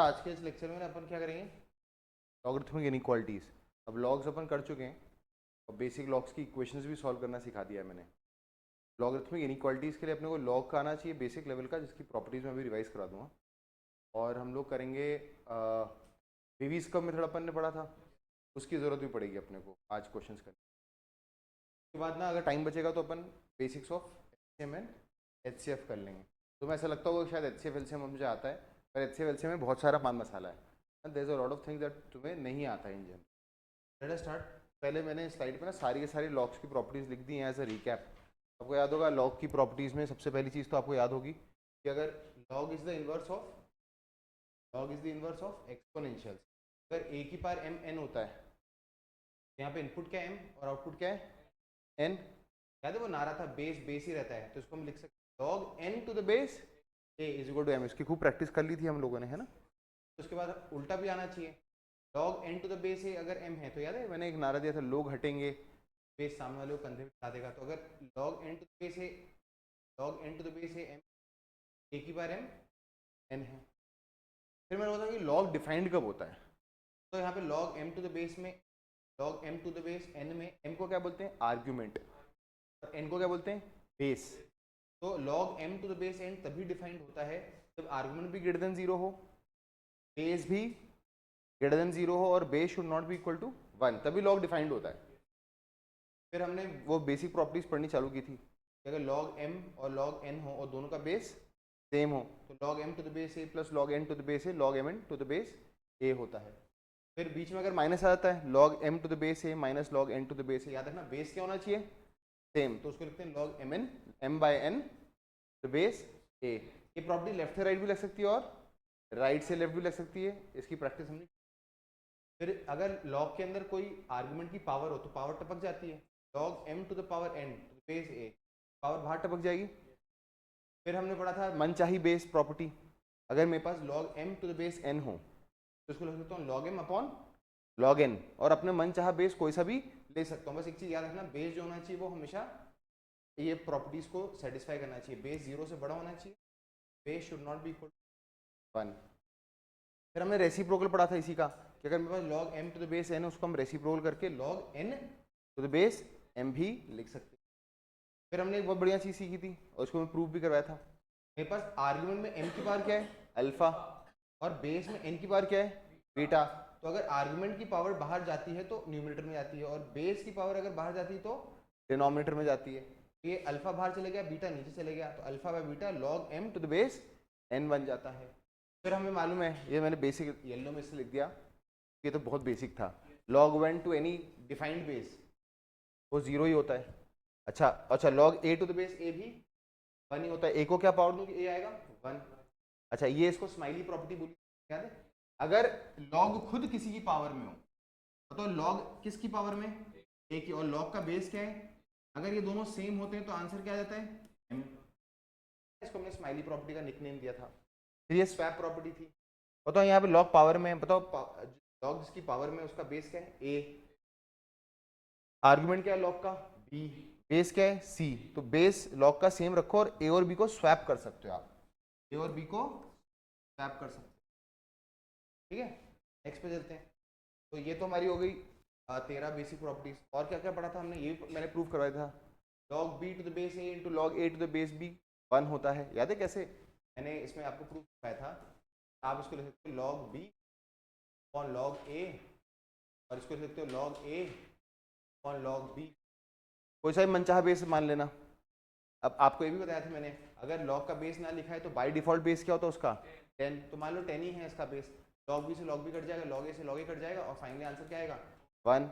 आज के इस लेक्चर में अपन क्या करेंगे, लॉगरिथमिक इनइक्वालिटीज। अब लॉग्स अपन कर चुके हैं और बेसिक लॉग्स की इक्वेशंस भी सॉल्व करना सिखा दिया है मैंने। लॉगरिथमिक इनइक्वालिटीज के लिए अपने को लॉग का आना चाहिए बेसिक लेवल का, जिसकी प्रॉपर्टीज मैं भी रिवाइज करा दूंगा। और हम लोग करेंगे विवीज का मेथड अपन ने पढ़ा था, उसकी ज़रूरत भी पड़ेगी अपने को आज क्वेश्चन करने के बाद ना। अगर टाइम बचेगा तो अपन basics of HCM and HCF कर लेंगे। तो मैं ऐसा लगता होगा शायद एचसीएफ एलसीएम मुझे आता है, पर एचसीएफ एलसीएम में बहुत सारा पान मसाला है and there is a lot of things that तुम्हें नहीं आता है in general. Let us start. पहले मैंने स्लाइड पे ना सारी के सारी लॉग्स की प्रॉपर्टीज लिख दी हैं एज अ रिकैप। आपको याद होगा लॉग की प्रॉपर्टीज में सबसे पहली चीज़ तो आपको याद होगी कि अगर log is the inverse of exponential, अगर ए की पावर एम एन होता है, यहाँ पे इनपुट क्या है m और आउटपुट क्या है n। याद है वो नारा था बेस ही रहता है, तो इसको हम लिख सकते हैं log n to the base a is equal to m। इसकी खूब प्रैक्टिस कर ली थी हम लोगों ने, है ना। तो उसके बाद उल्टा भी आना चाहिए, log n to the base a अगर m है तो याद है मैंने एक नारा दिया था, लोग हटेंगे बेस सामने वाले को कंधे पे उठा देगा। तो अगर log n to the base a m, a की पावर m n है। फिर मैंने बोला कि log डिफाइंड कब होता है, तो यहाँ पे log m to the base में, log m to the base n में m को क्या बोलते हैं आर्ग्यूमेंट और n को क्या बोलते हैं बेस। तो log m to the base n तभी डिफाइंड होता है जब आर्ग्यूमेंट भी ग्रेटर देन 0 हो, बेस भी ग्रेटर देन 0 हो और base should not be equal to 1, तभी log डिफाइंड होता है। फिर हमने वो बेसिक प्रॉपर्टीज पढ़नी चालू की थी कि अगर log m और log n हो और दोनों का बेस सेम हो तो log m to the base a plus log n to the base a log m n to the base a होता है। फिर बीच में अगर माइनस आ जाता है log m to the base a minus log n to the base a, याद रखना base क्या होना चाहिए सेम, तो उसको लिखते हैं log mn m by n the base a। ये प्रॉपर्टी लेफ्ट से राइट भी लग सकती है और राइट से लेफ्ट भी लग सकती है, इसकी प्रैक्टिस हमने। फिर अगर log के अंदर कोई आर्गुमेंट की पावर हो तो पावर टपक जाती है, log m to the power n to the base a, power बाहर टपक जाएगी। फिर हमने पढ़ा था मनचाही बेस प्रॉपर्टी, अगर मेरे पास log m to the base n हो तो इसको लिख सकता हूँ log m upon log n, और अपने मन चाहा बेस कोई सा भी ले सकता हूँ। बस एक चीज याद रखना, बेस जो होना चाहिए वो हमेशा ये प्रॉपर्टीज को सेटिस्फाई करना चाहिए, बेस 0 से बड़ा होना चाहिए, base should not be equal to 1। फिर हमने रेसिप्रोकल पढ़ा था इसी का कि अगर मेरे पास log m to the base n, उसको हम रेसिप्रोकल करके log n to the base m भी लिख सकते हैं। फिर हमने एक बहुत बढ़िया चीज सीखी थी और उसको मैं प्रूव भी करवाया था, मेरे पास आर्ग्यूमेंट में m की पावर क्या है अल्फा और बेस में n की पावर क्या है बीटा। तो अगर आर्गुमेंट की पावर बाहर जाती है तो न्यूमरेटर में जाती है और बेस की पावर अगर बाहर जाती है तो डिनोमिनेटर में जाती है। ये अल्फा बाहर चले गया, बीटा नीचे चले गया, तो alpha by beta log m to the base n बन जाता है। फिर हमें मालूम है, ये मैंने बेसिक येलो में से लिख दिया, ये तो बहुत बेसिक था, log 1 to any defined base वो 0 ही होता है। अच्छा log a to the base a भी 1 ही होता है, a को क्या पावर दूंगी a आएगा 1। अच्छा ये इसको स्माइली प्रॉपर्टी बोली, याद है अगर log खुद किसी की पावर में हो तो log किसकी पावर में a की, और log का बेस क्या है, अगर ये दोनों सेम होते हैं तो आंसर क्या आ जाता है m। इसको हमने स्माइली प्रॉपर्टी का निकनेम दिया था। फिर ये स्वैप प्रॉपर्टी थी, बताओ यहाँ पे log पावर में, बताओ log जिसकी पावर में उसका बेस क्या है a, आर्गुमेंट क्या है log का b, बेस क्या है c, तो बेस log का सेम रखो और a और b को स्वैप कर सकते हो आप, a और b को स्वैप कर सकते हो। ठीक है, नेक्स्ट पे चलते हैं। तो ये तो हमारी हो गई 13 बेसिक प्रॉपर्टीज। और क्या क्या पढ़ा था हमने, ये मैंने प्रूव करवाया था, log b to the base a into log a to the base b 1 होता है, याद है कैसे मैंने इसमें आपको प्रूव करवाया था। आप इसको लिख सकते हो log b और log a, और इसको लिख सकते हो log a और log b, कोई सा भी मनचाहा बेस मान लेना। अब आपको ये भी बताया था मैंने, अगर log का बेस ना लिखा है तो बाय डिफॉल्ट बेस क्या होता है उसका 10, तो मान लो 10 ही है इसका बेस, log b से log b कट जाएगा, log a से log a कट जाएगा और फाइनली आंसर क्या आएगा 1।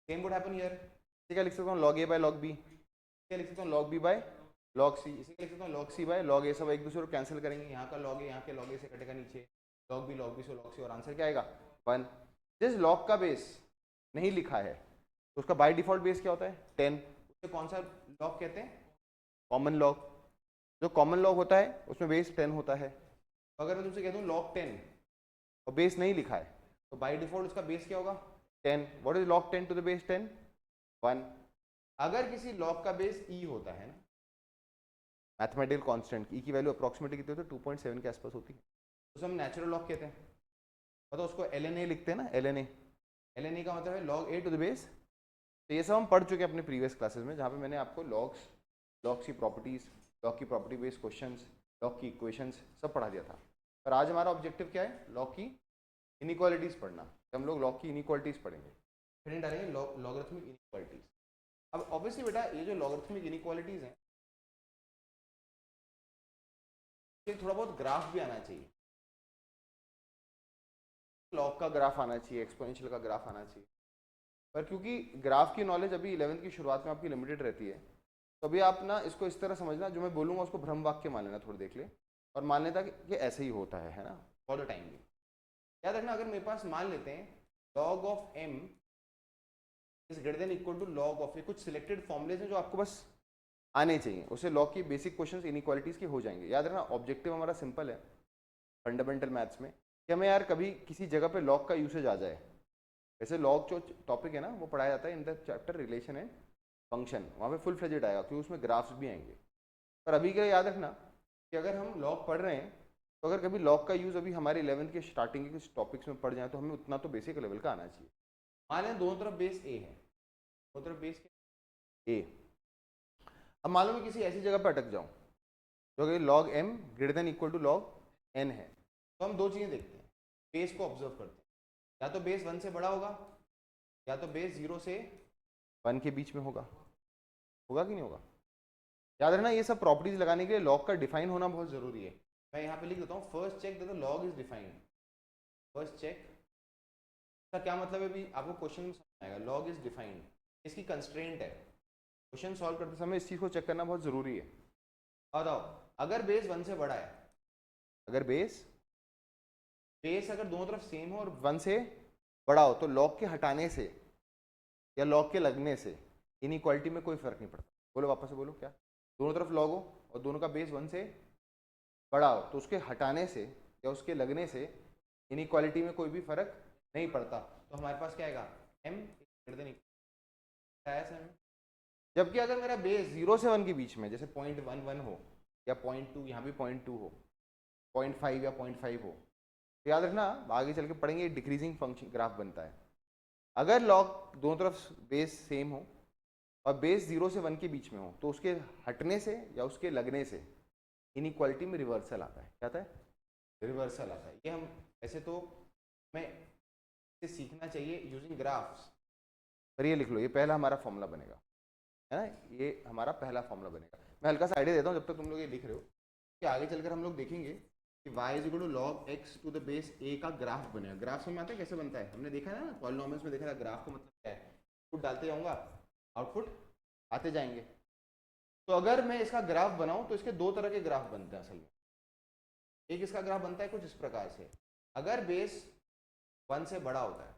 सेम वुड हैपन हियर, इसी का लिख सकता हूँ log a by log b, क्या लिख सकता हूँ log b by log c, इसी का लिख सकता हूँ log c by log a, सब एक दूसरे को कैंसिल करेंगे, यहाँ का log a यहाँ के log a से कटेगा नीचे, log b से log c, और आंसर क्या आएगा 1। जिस log का बेस नहीं लिखा है तो उसका बाय डिफॉल्ट बेस क्या होता है 10, उसे कौन सा log कहते हैं कॉमन लॉग, जो कॉमन लॉग होता है उसमें बेस 10 होता है। तो अगर मैं तुमसे कह दूं log 10 और बेस नहीं लिखा है तो बाय डिफॉल्ट उसका बेस क्या होगा 10। What is log 10 to the base 10 1। अगर किसी log का बेस e होता है ना, मैथमेटिकल कांस्टेंट e की वैल्यू अप्रोक्सीमेटली कितनी होती है 2.7 के आसपास होती है, तो उसे हम नेचुरल लॉग कहते हैं। मतलब उसको ln a लिखते हैं ना, ln a का मतलब है log a to the base. तो ये सब हम पढ़ चुके हैं अपने प्रीवियस क्लासेस में, जहाँ पे मैंने आपको लॉग्स की प्रॉपर्टीज, लॉग की प्रॉपर्टी बेस्ड क्वेश्चंस, लॉग की इक्वेशंस सब पढ़ा दिया था। पर आज हमारा ऑब्जेक्टिव क्या है, लॉग की इनइक्वालिटीज पढ़ना। तो हम लोग लॉग की इनइक्वालिटीज पढ़ेंगे, फिर डालेंगे लॉगरिथमिक इनइक्वालिटीज। अब ऑब्वियसली बेटा ये जो लॉगरिथमिक इनइक्वालिटीज हैं, ये थोड़ा बहुत ग्राफ भी आना चाहिए, लॉग का ग्राफ आना चाहिए, एक्सपोनेंशियल का ग्राफ आना चाहिए। पर क्योंकि ग्राफ की नॉलेज अभी 11th की शुरुआत में आपकी लिमिटेड रहती है, तो अभी आप ना इसको इस तरह समझना, जो मैं बोलूँगा उसको भ्रम वाक्य मान लेना, थोड़ी देख ले और मान लेता कि ऐसे ही होता है ना, फॉर द टाइम भी। याद रखना, अगर मेरे पास मान लेते हैं log of m is greater than equal to log of, ये कुछ सिलेक्टेड फॉर्मुलेज हैं जो आपको बस आने चाहिए, उससे लॉग की बेसिक क्वेश्चंस इनइक्वालिटीज के हो जाएंगे। याद रखना ऑब्जेक्टिव हमारा सिंपल है फंडामेंटल मैथ्स में, कि हमें यार कभी किसी जगह पे लॉग का यूसेज आ जाए। वैसे लॉग जो टॉपिक है ना वो पढ़ाया जाता है in the chapter relation and function, वहाँ पे फुल फ्लेजेड आएगा क्योंकि उसमें ग्राफ्स भी आएंगे। पर अभी के लिए याद रखना कि अगर हम लॉग पढ़ रहे हैं, तो अगर कभी लॉग का यूज़ अभी हमारे 11th के स्टार्टिंग के कुछ टॉपिक्स में पढ़ जाए, तो हमें उतना तो बेसिक लेवल का आना चाहिए। मान लें दोनों तरफ बेस ए है, दोनों तरफ बेस ए। अब मान लो मैं किसी ऐसी जगह पर अटक जाऊँ जो कि log m greater than equal to log n है, तो हम दो चीज़ें देखते हैं, बेस को ऑब्जर्व करते हैं। या तो बेस 1 से बड़ा होगा, या तो बेस 0 से 1 के बीच में होगा कि नहीं होगा। याद रखना ये सब प्रॉपर्टीज लगाने के लिए लॉग का डिफाइन होना बहुत जरूरी है। मैं यहाँ पे लिख देता हूँ, first check that the log is defined. First check का क्या मतलब है, अभी आपको क्वेश्चन में समझ आएगा। लॉग इज डिफाइंड, इसकी कंस्ट्रेंट है, क्वेश्चन सॉल्व करते समय इस चीज़ को चेक करना बहुत ज़रूरी है। बताओ, अगर बेस 1 से बड़ा है, अगर बेस अगर दोनों तरफ सेम हो और 1 से बड़ा हो, तो लॉग के हटाने से या लॉग के लगने से इनइक्वालिटी में कोई फर्क नहीं पड़ता। बोलो वापस से बोलो, क्या दोनों तरफ लॉग हो और दोनों का बेस 1 से बड़ा हो, तो उसके हटाने से या उसके लगने से इनइक्वालिटी में कोई भी फर्क नहीं पड़ता। तो हमारे पास क्या आएगा, m ग्रेटर देन, जबकि अगर मेरा बेस 0 से 1 के बीच में, जैसे 0.11 हो या 0.2, यहाँ भी 0.2 हो, 0.5 या 0.5 हो, तो याद रखना आगे चल के पढ़ेंगे डिक्रीजिंग फंक्शन ग्राफ बनता है। अगर लॉग दोनों तरफ बेस सेम हो और बेस 0 से 1 के बीच में हो, तो उसके हटने से या उसके लगने से इनइक्वालिटी में रिवर्सल आता है। क्या आता है, रिवर्सल आता है। ये हम ऐसे तो हमें इसे सीखना चाहिए यूजिंग ग्राफ्स। पर ये लिख लो, ये पहला हमारा फॉर्मूला बनेगा, है ना, ये हमारा पहला फॉर्मूला बनेगा। मैं हल्का सा आइडिया देता हूँ जब तक तुम लोग ये लिख रहे हो, कि आगे चलकर हम लोग देखेंगे कि y is equal to log x to the base a का ग्राफ बनेगा। ग्राफ समझ में आता है कैसे बनता है, हमने देखा है ना पॉलिनोमियल्स में देखा था, ग्राफ का मतलब क्या है, इनपुट डालते जाऊंगा, आउटपुट आते जाएंगे। तो अगर मैं इसका ग्राफ बनाऊं तो इसके दो तरह के ग्राफ बनते हैं असल में। एक इसका ग्राफ बनता है कुछ इस प्रकार से, अगर बेस 1 से बड़ा होता है,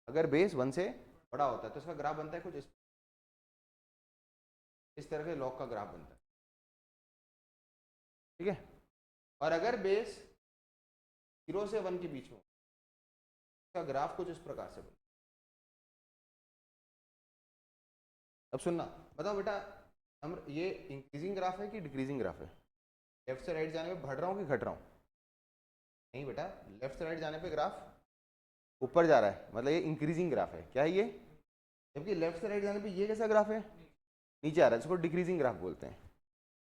अगर बेस 1 से बड़ा होता है तो इसका ग्राफ बनता है कुछ इस तरह के लॉग का ग्राफ बनता है, ठीक है। और अगर बेस 0 से 1 के बीच में, इसका ग्राफ कुछ इस प्रकार से बनता है। अब सुनना, बताओ बेटा, हम ये इंक्रीजिंग ग्राफ है कि डिक्रीजिंग ग्राफ है, लेफ्ट से राइट जाने पे बढ़ रहा हूँ कि घट रहा हूँ। नहीं बेटा, लेफ्ट से राइट जाने पे ग्राफ ऊपर जा रहा है, मतलब ये इंक्रीजिंग ग्राफ है। क्या है ये, जबकि लेफ्ट से राइट जाने पे ये कैसा ग्राफ है, नीचे आ रहा है, इसको डिक्रीजिंग ग्राफ बोलते हैं।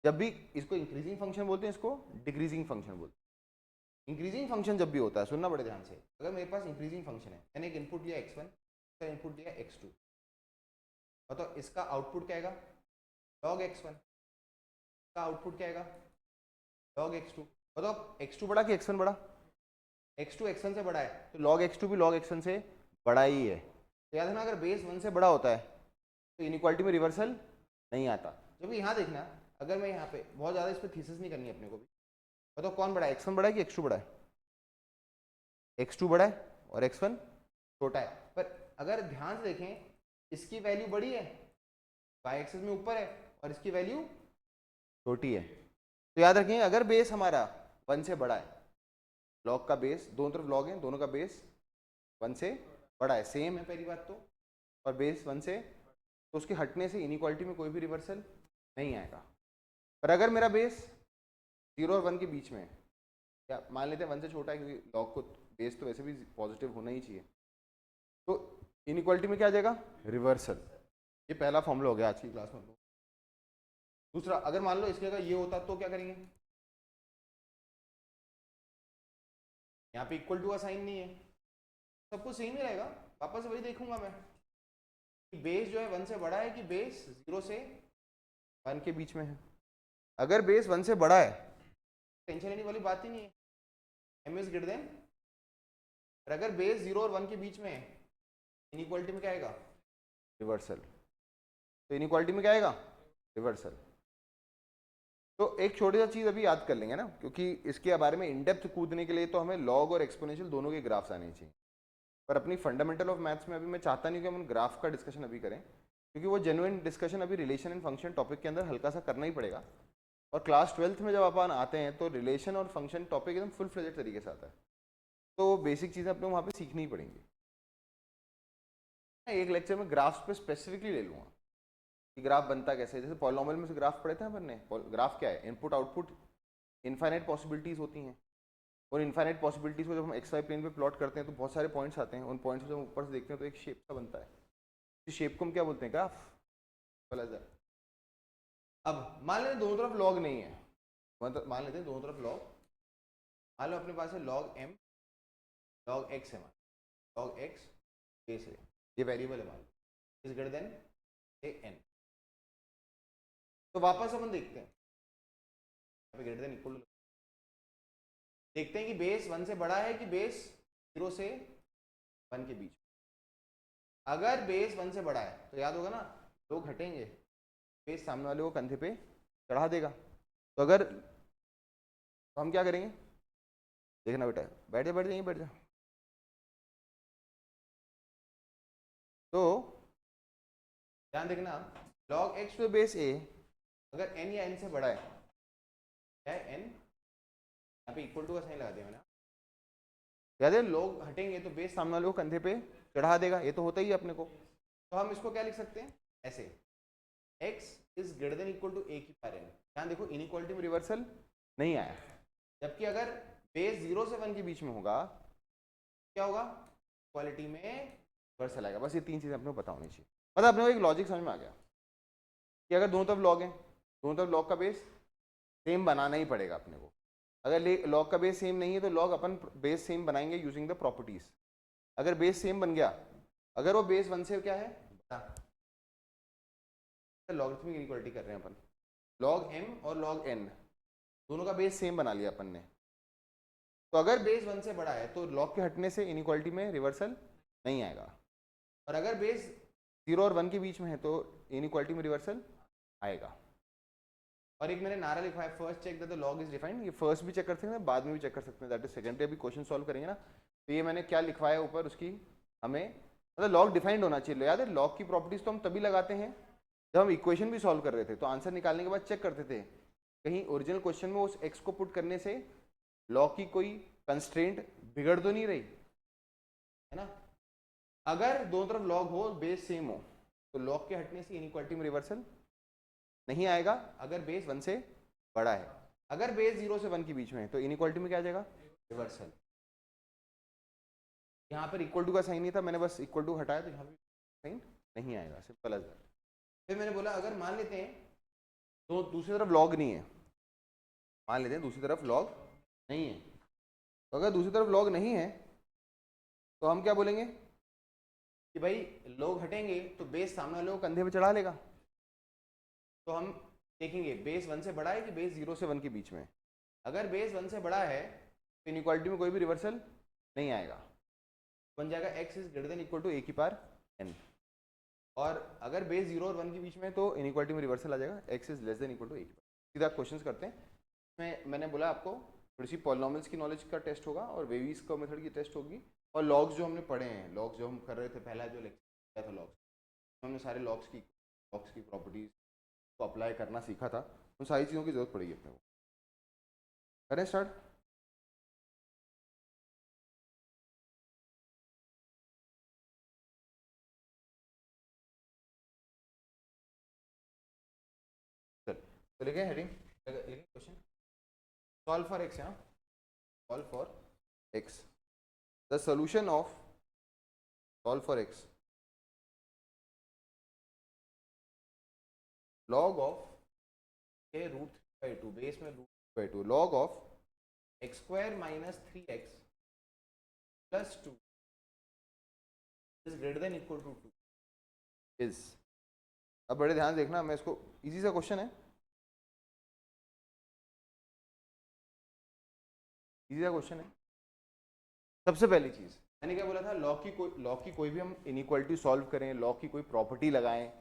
जब भी इसको इंक्रीजिंग फंक्शन बोलते हैं, इसको डिक्रीजिंग फंक्शन बोलते हैं। इंक्रीजिंग फंक्शन जब भी होता है, सुनना बड़े ध्यान से, अगर मेरे पास इंक्रीजिंग फंक्शन है, मैंने एक इनपुट लिया x1, इसका इनपुट लिया x2, बताओ इसका आउटपुट क्या आएगा, log x1, इसका आउटपुट क्या आएगा, log x2। बताओ x2 बड़ा कि x1 बड़ा, x2 x1 से बड़ा है, तो log x2 भी log x1 से बड़ा ही है। तो याद रखना, अगर बेस 1 से बड़ा होता है तो इनइक्वालिटी में रिवर्सल नहीं आता। जब यहाँ देखना, अगर मैं यहाँ पे बहुत ज़्यादा इस पर थीसिस नहीं करनी अपने को भी, बताओ कौन बड़ा है, x1 बड़ा है कि x2 बड़ा है, x2 बड़ा है और x1 छोटा है। पर अगर ध्यान से देखें, इसकी वैल्यू बड़ी है, y एक्सिस में ऊपर है, और इसकी वैल्यू छोटी है। तो याद रखें, अगर बेस हमारा 1 से बड़ा है, लॉग का बेस, दोनों तरफ लॉग है, दोनों का बेस 1 से बड़ा है, सेम है पहली बात तो, और बेस 1 से, तो उसके हटने से इनइक्वालिटी में कोई भी रिवर्सल नहीं आएगा। पर अगर मेरा बेस 0 और 1 के बीच में है, या मान लेते हैं 1 से छोटा है क्योंकि लॉग को बेस तो वैसे भी पॉजिटिव होना ही चाहिए। तो इनइक्वालिटी में क्या आ जाएगा, रिवर्सल। ये पहला फॉर्मूला हो गया आज की क्लास में। दूसरा, अगर मान लो इसके अगर ये होता तो क्या करेंगे, यहाँ पे इक्वल टू का साइन नहीं है, सब कुछ सेम ही रहेगा। वापस वही देखूंगा मैं कि बेस जो है 1 से बड़ा है कि बेस 0 से 1 के बीच में है। अगर बेस 1 से बड़ा है टेंशन लेने वाली बात ही नहीं है, m इज ग्रेटर देन। और अगर बेस 0 और 1 के बीच में है, इनइक्वालिटी में क्या आएगा, रिवर्सल। तो इनइक्वालिटी में क्या आएगा, रिवर्सल। तो एक छोटी सा चीज अभी याद कर लेंगे ना, क्योंकि इसके बारे में इन डेप्थ कूदने के लिए तो हमें लॉग और एक्सपोनेंशियल दोनों के ग्राफ्स आने चाहिए। पर अपनी फंडामेंटल ऑफ मैथ्स में अभी मैं चाहता नहीं कि हम ग्राफ का डिस्कशन अभी करें, क्योंकि वो जेन्युइन डिस्कशन अभी रिलेशन एंड फंक्शन टॉपिक के अंदर हल्का सा करना ही पड़ेगा। और क्लास 12th में जब अपन आते हैं तो रिलेशन और फंक्शन टॉपिक एकदम फुल फ्लेजेड तरीके से आता है, तो बेसिक चीज़ें अपने वहाँ पे सीखनी ही पड़ेंगी। एक लेक्चर में ग्राफ्स पे स्पेसिफिकली ले लूँगा कि ग्राफ बनता कैसे है। जैसे पॉलिनॉमियल में से ग्राफ पढ़े थे अपन ने, ग्राफ क्या है, इनपुट आउटपुट, इनफाइनाइट पॉसिबिलिटीज़ होती हैं, और इनफाइनाइट पॉसिबिलिटीज़ को जब हम एक्स वाई प्लेन पे प्लॉट करते हैं तो बहुत सारे पॉइंट्स आते हैं। उन पॉइंट्स को जब हम ऊपर से देखते हैं तो एक शेप सा बनता है, इस शेप को हम क्या बोलते हैं, ग्राफ। अब मान लेते दोनों तरफ लॉग नहीं है, मतलब मान लेते हैं दोनों तरफ लॉग, मान लो अपने पास है लॉग m लॉग x है, लॉग x बेस है, ये वेरिएबल है, मान लो is greater than a n। तो वापस अपन देखते हैं ग्रेटर देन इक्वल, देखते हैं कि बेस 1 से बड़ा है कि बेस 0 से 1 के बीच। अगर बेस 1 से बड़ा है तो याद होगा ना, लोग हटेंगे, बेस सामने वाले को कंधे पे चढ़ा देगा। तो अगर तो हम क्या करेंगे, देखना बेटा, बैठ जा बैठ जा, यहीं बैठ जा। तो ध्यान देखना, log x to base a अगर n या n से बड़ा है, क्या है n, यहाँ पे इक्वल टू का साइन लगा दिया मैंने, याद है, लोग हटेंगे तो बेस सामने वाले को कंधे पे चढ़ा देगा, ये तो होता ही है अपने को। तो हम इसको क्या लिख सकते हैं, ऐसे, x is greater than equal to a की पावर n। ध्यान देखो इनइक्वालिटी में रिवर्सल नहीं आया, जबकि अगर बेस 0 से 1 के बीच में होगा क्या होगा, इक्वालिटी में रिवर्सल आएगा। बस ये तीन चीजें अपने को पता होनी चाहिए। मतलब अपने को एक लॉजिक समझ में आ गया कि अगर दोनों तरफ लॉग है, दोनों तरफ लॉग का बेस सेम बनाना ही पड़ेगा अपने को। अगर लॉग का बेस सेम नहीं है तो लॉग अपन बेस सेम बनाएंगे यूजिंग द प्रॉपर्टीज। अगर बेस सेम बन गया, अगर वो बेस 1 से क्या है, लॉगरिथमिक इनइक्वालिटी कर रहे हैं अपन, लॉग m और लॉग n दोनों का बेस सेम बना लिया अपन ने। तो अगर बेस 1 से बड़ा है तो लॉग के हटने से इनइक्वालिटी में रिवर्सल नहीं आएगा, और अगर बेस 0 और 1 के बीच में है तो इनइक्वालिटी में रिवर्सल आएगा। और एक मैंने नारा लिखा है, first check that the log is defined. ये फर्स्ट भी चेक कर सकते हैं, बाद में भी चेक कर सकते हैं, दैट इज सेकेंडरी। अभी क्वेश्चन सॉल्व करेंगे ना, तो ये मैंने क्या लिखवाया ऊपर, उसकी हमें मतलब लॉग डिफाइंड होना चाहिए। याद है, लॉग की प्रॉपर्टीज तो हम तभी लगाते हैं जब हम इक्वेशन भी सॉल्व कर रहे थे, तो आंसर निकालने के बाद चेक करते थे कहीं ओरिजिनल क्वेश्चन में उस एक्स को पुट करने से लॉग की कोई कंस्ट्रेंट बिगड़ तो नहीं रही है ना। अगर दोनों तरफ लॉग हो, बेस सेम हो, तो लॉग के हटने से इनइक्वालिटी में रिवर्सल नहीं आएगा अगर बेस 1 से बड़ा है। अगर बेस 0 से 1 के बीच में है तो इनइक्वालिटी में क्या आ जाएगा, रिवर्सल। यहाँ पर इक्वल टू का साइन नहीं था, मैंने बस इक्वल टू हटाया तो यहाँ पे साइन नहीं आएगा, सिंपल एज दैट। फिर मैंने बोला अगर मान लेते हैं तो दूसरी तरफ लॉग नहीं है, मान लेते हैं दूसरी तरफ लॉग नहीं है, तो अगर दूसरी तरफ लॉग नहीं है तो हम क्या बोलेंगे कि भाई लोग हटेंगे तो बेस सामने वाले को कंधे पे चढ़ा लेगा। तो हम देखेंगे बेस 1 से बड़ा है कि बेस 0 से 1 के बीच में। अगर बेस 1 से बड़ा है तो इनइक्वालिटी में कोई भी रिवर्सल नहीं आएगा, बन जाएगा x is greater than equal to a की पावर n। और अगर बेस 0 और 1 के बीच में तो इनइक्वालिटी में रिवर्सल आ जाएगा, x is less than equal to a की पावर। सीधा क्वेश्चंस करते हैं। मैंने बोला आपको थोड़ी सी पॉलिनॉमियल्स की नॉलेज का टेस्ट होगा और वेवीज का मेथड की टेस्ट होगी, और लॉग्स जो हमने पढ़े हैं, लॉग्स जो हम कर रहे थे, पहला जो लेक्चर था लॉग्स, हमने सारे लॉग्स की प्रॉपर्टीज को अप्लाई करना सीखा था। उन सारी चीज़ों की जरूरत पड़ेगी अपने को। करें स्टार्ट। तो लिखे हेडिंग, लिखे क्वेश्चन, सॉल्व फॉर एक्स है, solve for x. The solution of solve for x log of के रूट 3/2 बेस में root 3/2 log of x square minus 3x plus 2 is greater than equal to 2 is। अब बड़े ध्यान देखना, मैं इसको, easy सा क्वेश्चन है, इजी सा क्वेश्चन है। सबसे पहली चीज मैंने क्या बोला था, लॉग की कोई भी हम इनइक्वालिटी सॉल्व करें, लॉग की कोई प्रॉपर्टी लगाएं,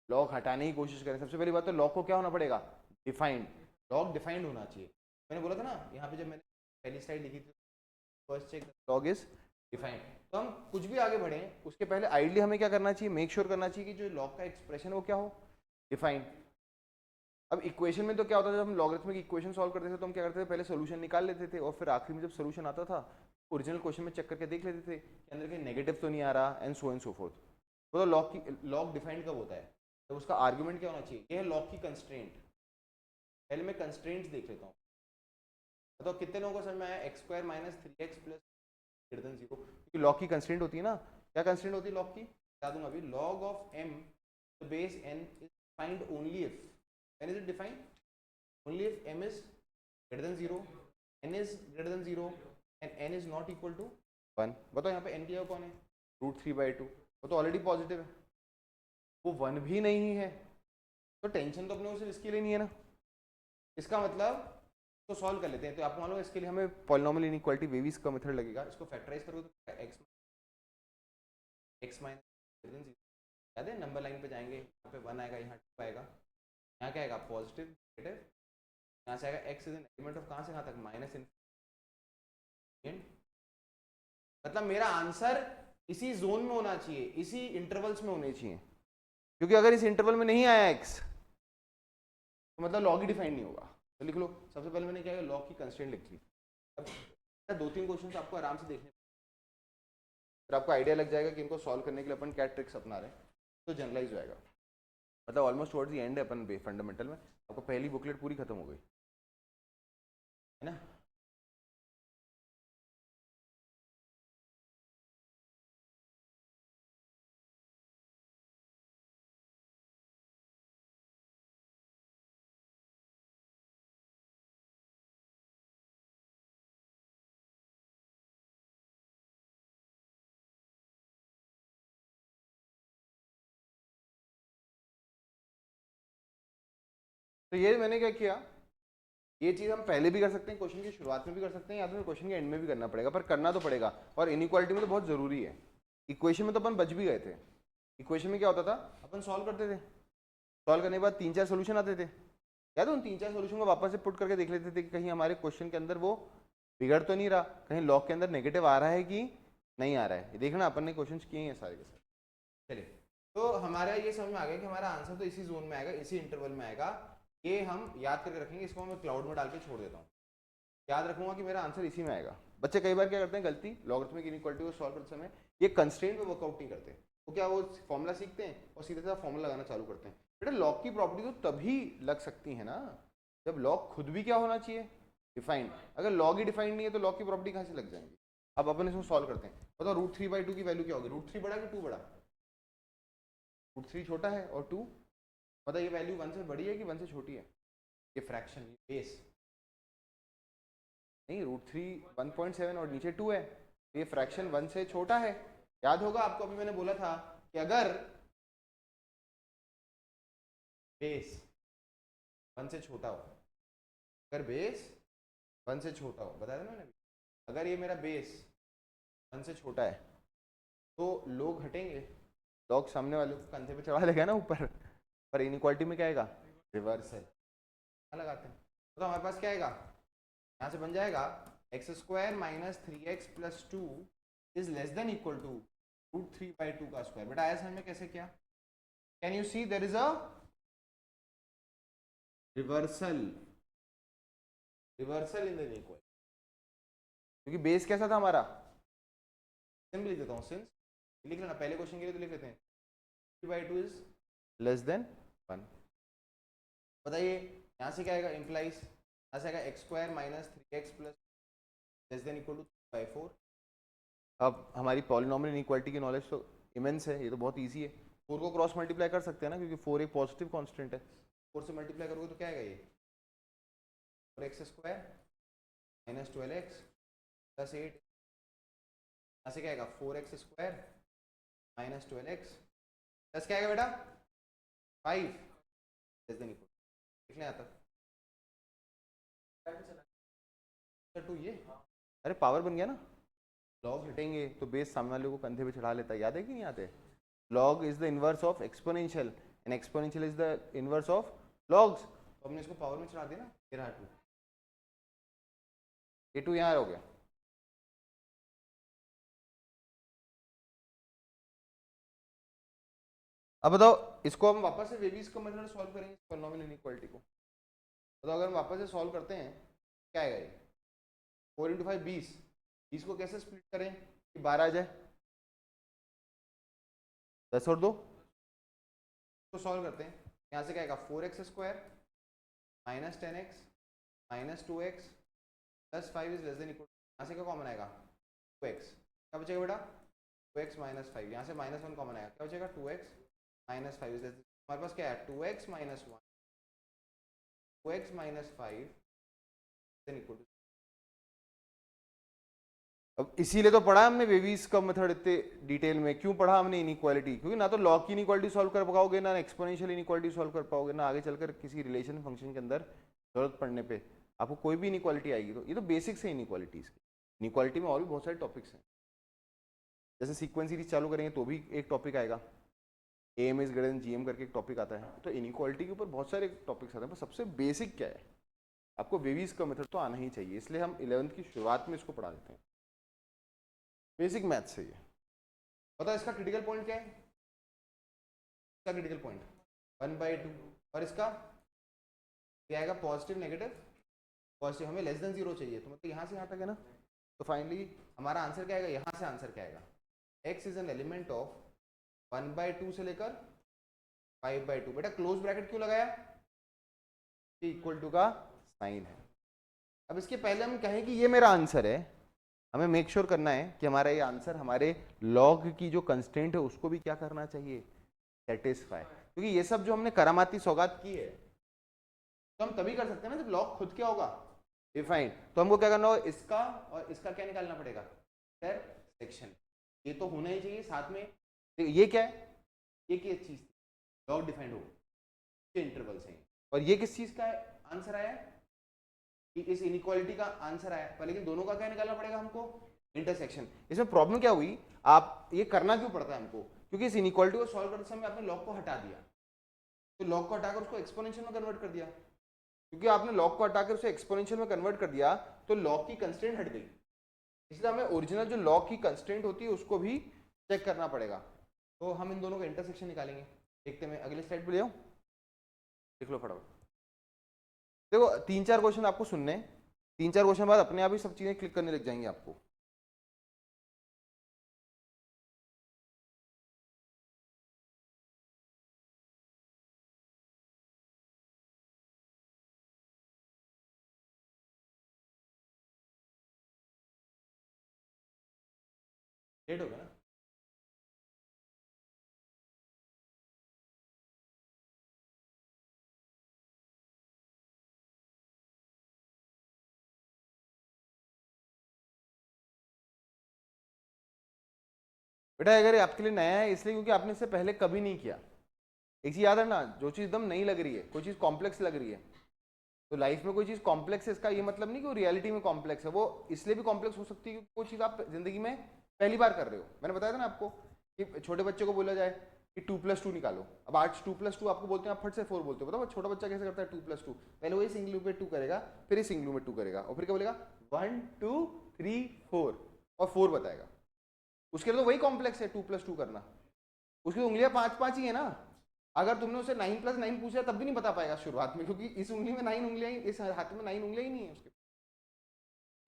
लॉग हटाने की कोशिश करें, सबसे पहली बात तो लॉग को क्या होना पड़ेगा, डिफाइंड। लॉग डिफाइंड होना चाहिए। मैंने बोला था ना यहाँ पे जब मैंने पहली स्लाइड लिखी थी, first check log is defined. तो हम कुछ भी आगे बढ़े उसके पहले आइडियली हमें क्या करना चाहिए, मेक श्योर करना चाहिए कि जो लॉग का एक्सप्रेशन है वो क्या हो, डिफाइंड। अब इक्वेशन में तो क्या होता था, जब हम लॉगरिथमिक इक्वेशन सॉल्व करते थे तो हम क्या करते थे, पहले सोल्यूशन निकाल लेते थे और फिर आखिरी में जब सोल्यूशन आता था ओरिजिनल क्वेश्चन में चेक करके देख लेते थे कि अंदर कहीं नेगेटिव तो नहीं आ रहा, एंड सो फोर्थ। तो लॉग डिफाइंड कब होता है, तो उसका आर्ग्यूमेंट क्या होना चाहिए, ये है लॉग की कंस्ट्रेंट। पहले मैं कंस्ट्रेंट्स देख लेता हूँ, तो कितने लोगों को समझ में आया, x square minus 3x plus greater than 0, क्योंकि लॉग की कंस्ट्रेंट होती है ना। क्या कंस्ट्रेंट होती है लॉग की, बता दूंगा अभी। Log of m the base n is defined only if n is defined only if m is greater than 0, n is greater than 0 and n is not equal to 1। बताओ यहाँ पे n की जगह कौन है, √3/2, वो तो ऑलरेडी पॉजिटिव है, वो 1 भी नहीं है, तो टेंशन तो अपने को सिर्फ इसके लिए नहीं है ना। इसका मतलब तो सॉल्व कर लेते हैं। तो आपको मालूम है इसके लिए हमें पॉलिनोमियल इनइक्वालिटी वेवीज का मेथड लगेगा। इसको फैक्टराइज करोगे तो x माइनस, याद है नंबर लाइन पे जाएंगे, यहाँ पे 1 आएगा, यहाँ 2 आएगा, यहाँ क्या आएगा पॉजिटिव नेगेटिव, यहाँ से आएगा x is an element of कहाँ से कहाँ तक, माइनस इनफिनिटी। मतलब मेरा आंसर इसी जोन में होना चाहिए, इसी इंटरवल्स में होने चाहिए, क्योंकि अगर इस इंटरवल में नहीं आया x तो मतलब लॉग ही डिफाइंड नहीं होगा। तो लिख लो, सबसे पहले मैंने क्या किया, लॉग की कंस्ट्रेंट लिख ली। अब 2-3 क्वेश्चन आपको आराम से देखने, फिर आपको आइडिया लग जाएगा कि इनको सॉल्व करने के लिए अपन क्या ट्रिक्स अपना रहे हैं, तो जनरलाइज हो जाएगा। मतलब ऑलमोस्ट टुवर्ड्स द एंड है अपन फंडामेंटल में, आपको पहली बुकलेट पूरी खत्म हो गई है ना। तो ये मैंने क्या किया, ये चीज हम पहले भी कर सकते हैं, क्वेश्चन की शुरुआत में भी कर सकते हैं, या तो क्वेश्चन के एंड में भी करना पड़ेगा, पर करना तो पड़ेगा। और इनइक्वालिटी में तो बहुत जरूरी है। इक्वेशन में तो अपन बच भी गए थे। इक्वेशन में क्या होता था, अपन सॉल्व करते थे, सॉल्व करने के बाद 3-4 सोल्यूशन आते थे, याद है, उन 3-4 सोल्यूशन को वापस से पुट करके देख लेते थे कि कहीं हमारे क्वेश्चन के अंदर वो बिगड़ तो नहीं रहा, कहीं लॉग के अंदर नेगेटिव आ रहा है कि नहीं आ रहा है। ये देखना अपन ने क्वेश्चन किए हैं सारे के सारे। चलिए, तो हमारा ये समझ में आ गया कि हमारा आंसर तो इसी जोन में आएगा, इसी इंटरवल में आएगा। ये हम याद करके रखेंगे, इसको मैं क्लाउड में डाल के छोड़ देता हूँ, याद रखूंगा कि मेरा आंसर इसी में आएगा। बच्चे कई बार क्या करते हैं गलती, लॉगरिथमिक इनइक्वालिटी को सॉल्व करते समय ये कंस्ट्रेंट पे वर्कआउट नहीं करते। वो क्या, वो फॉर्मूला सीखते हैं और सीधे सीधा फॉर्मूला लगाना चालू करते हैं। बेटा लॉग की प्रॉपर्टी तो तभी लग सकती है ना जब लॉग खुद भी क्या होना चाहिए, डिफाइंड। अगर लॉग ही डिफाइंड नहीं है तो लॉग की प्रॉपर्टी कहाँ से लग जाएंगी। अब अपन इसको सॉल्व करते हैं। बताओ √3/2 की वैल्यू क्या होगी, √3 बड़ा कि 2 बड़ा, √3 छोटा है और 2, मतलब ये वैल्यू 1 से बड़ी है कि 1 से छोटी है, ये फ्रैक्शन बेस नहीं, √3 1.7 और नीचे 2 है, तो ये फ्रैक्शन 1 से छोटा है। याद होगा आपको, अभी मैंने बोला था कि अगर बेस 1 से छोटा हो, अगर बेस 1 से छोटा हो, बताया था मैंने, अगर ये मेरा बेस 1 से छोटा है तो लोग हटेंगे, लॉग सामने वाले को कंधे पे चढ़ा देगा ना ऊपर, पर इनइक्वालिटी में क्या आएगा, रिवर्सल। क्या लगाते हैं, तो हमारे पास क्या आएगा, यहाँ से बन जाएगा x square minus 3x plus 2 is less than equal to √3/2 का स्क्वायर। बेटा आया समझ में कैसे किया, can you see there is a reversal, reversal in the inequality, क्योंकि बेस कैसा था हमारा, सिंपल लिख देता हूँ, सिंस लिख लेना, पहले क्वेश्चन के लिए तो लिख लेते हैं 3/2 इज लेस देन 1। बताइए यहाँ से क्या आएगा, इंप्लाइज यहाँ से आएगा x² minus 3x plus less than equal to 3/4। अब हमारी पॉलिनॉमियल इनइक्वालिटी की नॉलेज तो इमेंस है, ये तो बहुत ईजी है। 4 को क्रॉस मल्टीप्लाई कर सकते हैं ना, क्योंकि 4 एक पॉजिटिव कांस्टेंट है। 4 से मल्टीप्लाई करोगे तो क्या आएगा, ये 4x square minus 12x plus 8, यहाँ से क्या आएगा 4x square minus 12x plus क्या आएगा बेटा 5 लेस देन इक्वल, लिखने आता टू ये, अरे पावर बन गया ना, लॉग हटेंगे तो बेस सामने वाले को कंधे पे चढ़ा लेता है, याद है कि नहीं याद है? Log is the inverse of exponential and exponential is the inverse of logs, तो हमने इसको पावर में चढ़ा दिया ना, ये रहा 2, ये 2 यहाँ हो गया। अब बताओ इसको हम वापस से वेवीज का मेथड सॉल्व करेंगे पॉलिनॉमियल इनइक्वालिटी को, तो अगर हम वापस से सॉल्व करते हैं क्या आएगा, ये 4 इंटू 5 20, 20 को कैसे स्प्लिट करें कि 12 आ जाए, 10 और 2 तो सॉल्व करते हैं, यहाँ से क्या आएगा 4x square minus 10x minus 2x plus 5 is less than equal, यहाँ से क्या कॉमन आएगा 2x, क्या बचेगा बेटा 2x माइनस 5, यहाँ से माइनस 1 कॉमन आएगा, क्या बचेगा 2x minus 5 is less then, हमारे पास क्या है 2x minus 1, 2x minus 5 than equal to, अब इसीलिए तो पढ़ा हमने वेवीज का मेथड इतने डिटेल में, क्यों पढ़ा हमने इनइक्वालिटी, क्योंकि ना तो लॉग की इनइक्वालिटी सॉल्व कर पाओगे, ना एक्सपोनेंशियल इनइक्वालिटी सॉल्व कर पाओगे, ना आगे चलकर किसी रिलेशन फंक्शन के अंदर जरूरत पड़ने पे आपको कोई भी इनइक्वालिटी आएगी, तो ये तो बेसिक्स है इनइक्वालिटीज की। इनइक्वालिटी में और भी बहुत सारे टॉपिक्स हैं, जैसे सीक्वेंस सीरीज चालू करेंगे तो भी एक टॉपिक आएगा, AM is greater than GM करके एक टॉपिक आता है, तो इनइक्वालिटी के ऊपर बहुत सारे टॉपिक्स आते हैं, पर सबसे बेसिक क्या है, आपको वेवीज का मेथड तो आना ही चाहिए, इसलिए हम 11th की शुरुआत में इसको पढ़ा देते हैं, बेसिक मैथ्स से ये। बताओ इसका क्रिटिकल पॉइंट क्या है, इसका क्रिटिकल पॉइंट 1/2, और इसका क्या आएगा पॉजिटिव नेगेटिव पॉजिटिव, हमें लेस देन 0 चाहिए, तो मतलब यहाँ से यहाँ तक है ना, तो फाइनली हमारा आंसर क्या आएगा, यहाँ से आंसर क्या आएगा, x is an element of 1/2 से लेकर 5/2, बेटा क्लोज ब्रैकेट क्यों लगाया, इक्वल टू का साइन है। अब इसके पहले हम कहें कि ये मेरा आंसर है, हमें मेक श्योर करना है कि हमारा ये आंसर हमारे लॉग की जो कंस्टेंट है उसको भी क्या करना चाहिए, सेटिस्फाई, क्योंकि ये सब जो हमने करामाती सौगात की है तो हम तभी कर सकते हैं ना जब लॉग खुद क्या होगा डिफाइंड, तो हमको क्या करना होगा, इसका और इसका क्या निकालना पड़ेगा, इंटरसेक्शन, ये तो होना ही चाहिए साथ में, ये क्या है, ये किस चीज लॉग डिफाइंड हो इंटरवल से, और ये किस चीज का आंसर आया है, कि इस इनइक्वालिटी का आंसर आया, पर लेकिन दोनों का क्या निकालना पड़ेगा हमको, इंटरसेक्शन। इसमें प्रॉब्लम क्या हुई, आप ये करना क्यों पड़ता है हमको, क्योंकि इस इनइक्वालिटी को सॉल्व करते समय आपने लॉग को हटा दिया, तो लॉग को हटाकर उसको एक्सपोनेंशियल में कन्वर्ट कर दिया, क्योंकि आपने लॉग को हटाकर उसे एक्सपोनेंशियल में कन्वर्ट कर दिया तो लॉग की कंस्ट्रेंट हट गई, इसलिए हमें ओरिजिनल जो लॉग की कंस्ट्रेंट होती है उसको भी चेक करना पड़ेगा, तो हम इन दोनों का इंटरसेक्शन निकालेंगे। देखते हैं, अगले स्लाइड पे ले आओ, देख लो फटाफट। देखो 3-4 क्वेश्चन आपको सुनने, 3-4 क्वेश्चन बाद अपने आप ही सब चीजें क्लिक करने लग जाएंगी आपको। लेट हो गया ना, बेटा अगर ये आपके लिए नया है इसलिए क्योंकि आपने इससे पहले कभी नहीं किया। एक चीज याद है ना, जो चीज एकदम नई लग रही है, कोई चीज कॉम्प्लेक्स लग रही है, तो लाइफ में कोई चीज कॉम्प्लेक्स है इसका ये मतलब नहीं कि वो रियलिटी में कॉम्प्लेक्स है, वो इसलिए भी कॉम्प्लेक्स हो सकती है क्योंकि कोई चीज आप जिंदगी में पहली बार कर रहे हो। मैंने बताया था ना आपको कि छोटे बच्चे को बोला जाए कि 2+2 निकालो, अब आज 2+2 आपको बोलते हैं, आप फट से 4 बोलते हो, बताओ छोटा बच्चा कैसे करता है 2+2, पहले वो सिंगल में 2 करेगा, फिर इस सिंगल में 2 करेगा, और फिर क्या बोलेगा 1 2 3 4 और 4 बताएगा, उसके लिए तो वही कॉम्प्लेक्स है 2+2 करना, उसकी उंगलियां 5-5 ही है ना, अगर तुमने उसे 9+9 पूछा तब भी नहीं बता पाएगा शुरुआत में, क्योंकि इस उंगली में 9 उंगलियां, इस हाथ में 9 उंगलियां ही नहीं है उसके।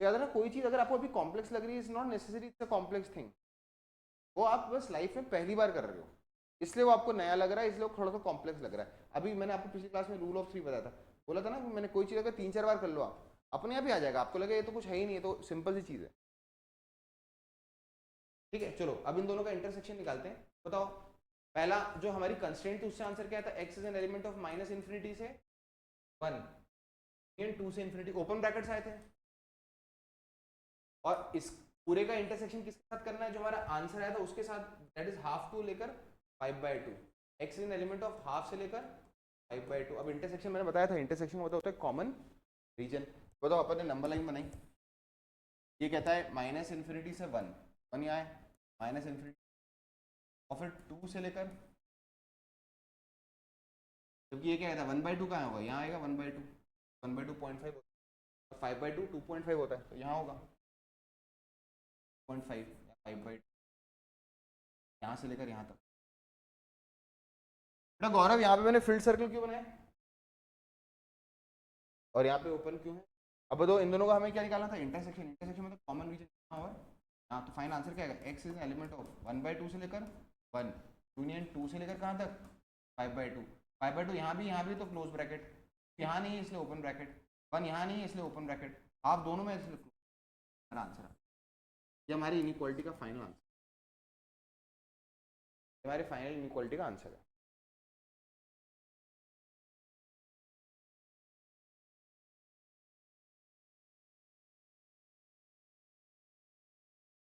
तो याद है ना, कोई चीज अगर आपको अभी कॉम्प्लेक्स लग रही है, is not necessary it's a complex thing, वो आप बस लाइफ में पहली बार कर रहे हो इसलिए वो आपको नया लग रहा है, इसलिए वो थोड़ा सा कॉम्प्लेक्स लग रहा है। अभी मैंने आपको पिछली क्लास में रूल ऑफ 3 बताया था, बोला था ना मैंने, कोई चीज अगर 3-4 बार कर लो आप अपने आप ही आ जाएगा, आपको लगे ये तो कुछ है ही नहीं, ये तो सिंपल सी चीज है। ठीक है, चलो अब इन दोनों का इंटरसेक्शन निकालते हैं। बताओ पहला जो हमारी कंस्ट्रेंट थी उससे आंसर क्या था, x is an element of minus infinity से 1, 2 से इन्फिनिटी, ओपन ब्रैकेट्स आए थे। और इस पूरे का इंटरसेक्शन किसके साथ करना है, जो हमारा आंसर आया था उसके साथ, दैट इज हाफ टू लेकर 5/2। x is an element of half से लेकर 5/2। अब इंटरसेक्शन मैंने बताया था, इंटरसेक्शन होता है कॉमन रीजन। बताओ अपन ने नंबर लाइन बनाई, ये कहता है माइनस इन्फिनिटी से 1, 1 यहाँ है, माइनस इन्फिनिटी, और फिर 2 से लेकर, जबकि ये क्या है 1/2 कहाँ होगा, यहाँ आएगा 1/2, 1/2 0.5 होता है, 5/2 2.5 होता है, तो यहाँ होगा 0.5 या 5/2, यहाँ से लेकर यहाँ तक। बेटा गौरव यहाँ पे मैंने फील्ड सर्कल क्यों बनाया और यहाँ पे ओपन क्यों है? अब बताओ इन दोनों का हमें क्या निकालना था, इंटरसेक्शन। इंटरसेक्शन मतलब कॉमन रीजन और हाँ, तो फाइनल आंसर क्या आएगा, x इज एलिमेंट ऑफ 1/2 से लेकर 1 यूनियन 2 से लेकर कहाँ तक 5/2। 5/2 यहाँ भी तो क्लोज ब्रैकेट, यहाँ नहीं है इसलिए ओपन ब्रैकेट, 1 यहाँ नहीं है इसलिए ओपन ब्रैकेट, हाफ दोनों में इसलिए आंसर। ये हमारी इनइक्वालिटी का फाइनल आंसर, हमारे फाइनल इनइक्वालिटी का आंसर है।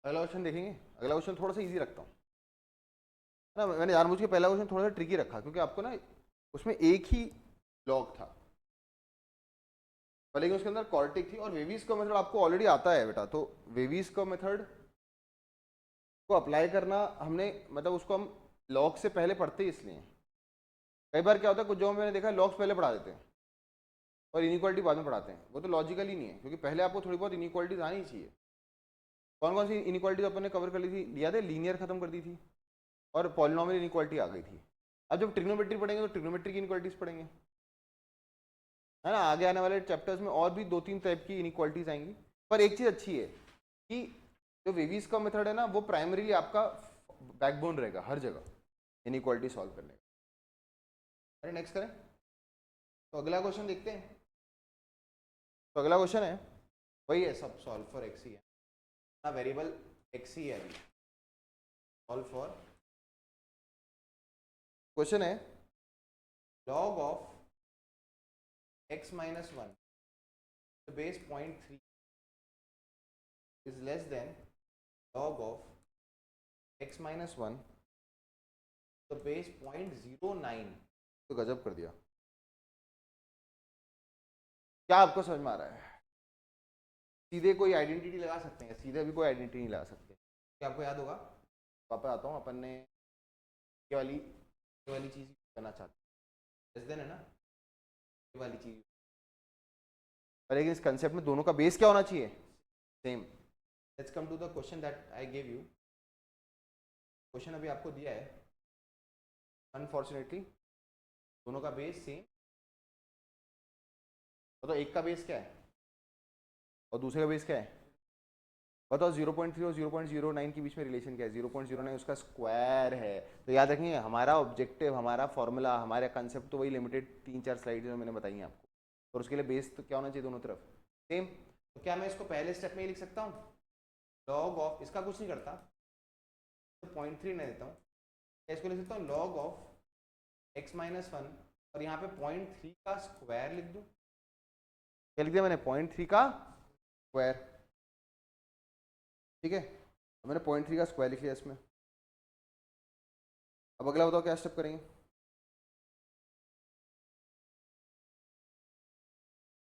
अगला क्वेश्चन देखेंगे। अगला क्वेश्चन थोड़ा सा इजी रखता हूँ ना, मैंने जानबूझ के पहला क्वेश्चन थोड़ा सा ट्रिकी रखा क्योंकि आपको ना उसमें एक ही लॉग था, लेकिन उसके अंदर कॉर्टिक थी, और वेवीज का मेथड आपको ऑलरेडी आता है बेटा, तो वेवीज का मेथड को अप्लाई करना हमने, मतलब उसको हम लॉग से पहले पढ़ते ही इसलिए। कई बार क्या होता है, कुछ जो मैंने देखा है लॉग्स पहले पढ़ा देते हैं और इनइक्वालिटी बाद में पढ़ाते हैं, वो तो लॉजिकल ही नहीं है, क्योंकि पहले आपको थोड़ी बहुत इनइक्वालिटीज आनी चाहिए। कौन कौन सी इनइक्वालिटीज अपन ने कवर कर ली थी, याद है, लीनियर खत्म कर दी थी और पॉलिनोमियल इनइक्वालिटी आ गई थी। अब जब ट्रिग्नोमेट्री पढ़ेंगे तो ट्रिग्नोमेट्री की इनइक्वालिटीज पढ़ेंगे, है ना। आगे आने वाले चैप्टर्स में और भी 2-3 टाइप की इनइक्वालिटीज आएंगी। पर एक चीज अच्छी है कि जो वेवीज का मेथड है ना, वो प्राइमरीली आपका बैकबोन रहेगा हर जगह इनइक्वालिटी सॉल्व करने का। अरे नेक्स्ट करें, तो अगला क्वेश्चन देखते हैं। तो अगला क्वेश्चन है वही है, सब सॉल्व फॉर एक्स ही है, वेरिएबल एक्स ही है अभी, सॉल्व फॉर। क्वेश्चन है log of x minus 1 the base 0.3 is less than log of x minus 1 the base 0.09। तो गजब कर दिया। क्या आपको समझ में आ रहा है? सीधे कोई आइडेंटिटी लगा सकते हैं, सीधे भी कोई आइडेंटिटी नहीं लगा सकते। क्या आपको याद होगा, वापस आता हूँ, अपन ने ये वाली चीज करना चाहते हैं, लेस देन है ना, ये वाली चीज, लेकिन इस कंसेप्ट में दोनों का बेस क्या होना चाहिए, same. Let's come to the question that I give you. Question अभी आपको दिया है, अनफॉर्चुनेटली दोनों का बेस सेम। बताओ एक का बेस क्या है और दूसरे का बेस क्या है, बताओ 0.3 और 0.09 के बीच में रिलेशन क्या है, 0.09 उसका स्क्वायर है। तो याद रखिए हमारा ऑब्जेक्टिव, हमारा फॉर्मूला, हमारा कंसेप्ट तो वही लिमिटेड 3-4 स्लाइड जो मैंने बताई हैं आपको, और उसके लिए बेस तो क्या होना चाहिए, दोनों तरफ सेम। तो क्या मैं इसको पहले स्टेप में ही लिख सकता हूँ, लॉग ऑफ, इसका कुछ नहीं करता तो 0.3 नहीं देता हूँ, इसको लिख सकता हूँ लॉग ऑफ x माइनस 1 और यहाँ पे 0.3 का स्क्वायर लिख दूँ। क्या लिख दिया मैंने, 0.3 का स्क्वायर, ठीक है। तो मैंने 0.3 का स्क्वायर लिख लिया इसमें। अब अगला बताओ क्या स्टेप करेंगे,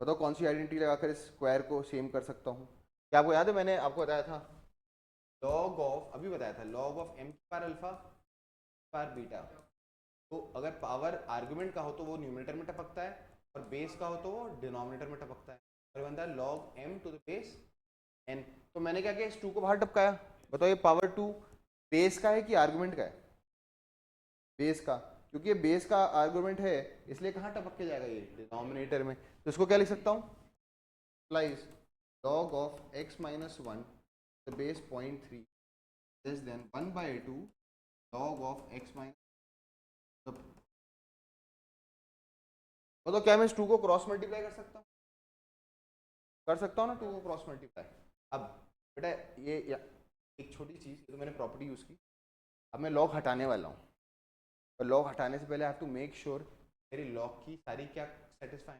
बताओ कौन सी आइडेंटिटी लगाकर इस स्क्वायर को सेम कर सकता हूँ। क्या आपको याद है, मैंने आपको बताया था लॉग ऑफ, अभी बताया था लॉग ऑफ m की पावर अल्फा पावर बीटा। तो अगर पावर आर्गुमेंट का हो तो वो न्यूमरेटर में टपकता है, और बेस का हो तो वो डिनोमिनेटर में टपकता है, और बनता है log m to the base n। तो मैंने क्या किया, इस 2 को बाहर टपकाया। बताओ ये पावर 2 बेस का है कि आर्गुमेंट का है, बेस का, क्योंकि ये बेस का आर्गुमेंट है इसलिए कहाँ टपक के जाएगा, ये डिनोमिनेटर में। तो इसको क्या लिख सकता हूँ, plies log of x minus 1 the base 0.3 less than 1/2 log of x minus the, तो क्या मैं इस 2 को क्रॉस मल्टीप्लाई कर सकता हूँ, कर सकता हूँ ना, 2 को क्रॉस मल्टीप्लाई। अब बेटा ये एक छोटी चीज़, तो मैंने प्रॉपर्टी यूज़ की, अब मैं लॉग हटाने वाला हूँ, और लॉग हटाने से पहले I have to make sure मेरी लॉग की सारी क्या सेटिस्फाई।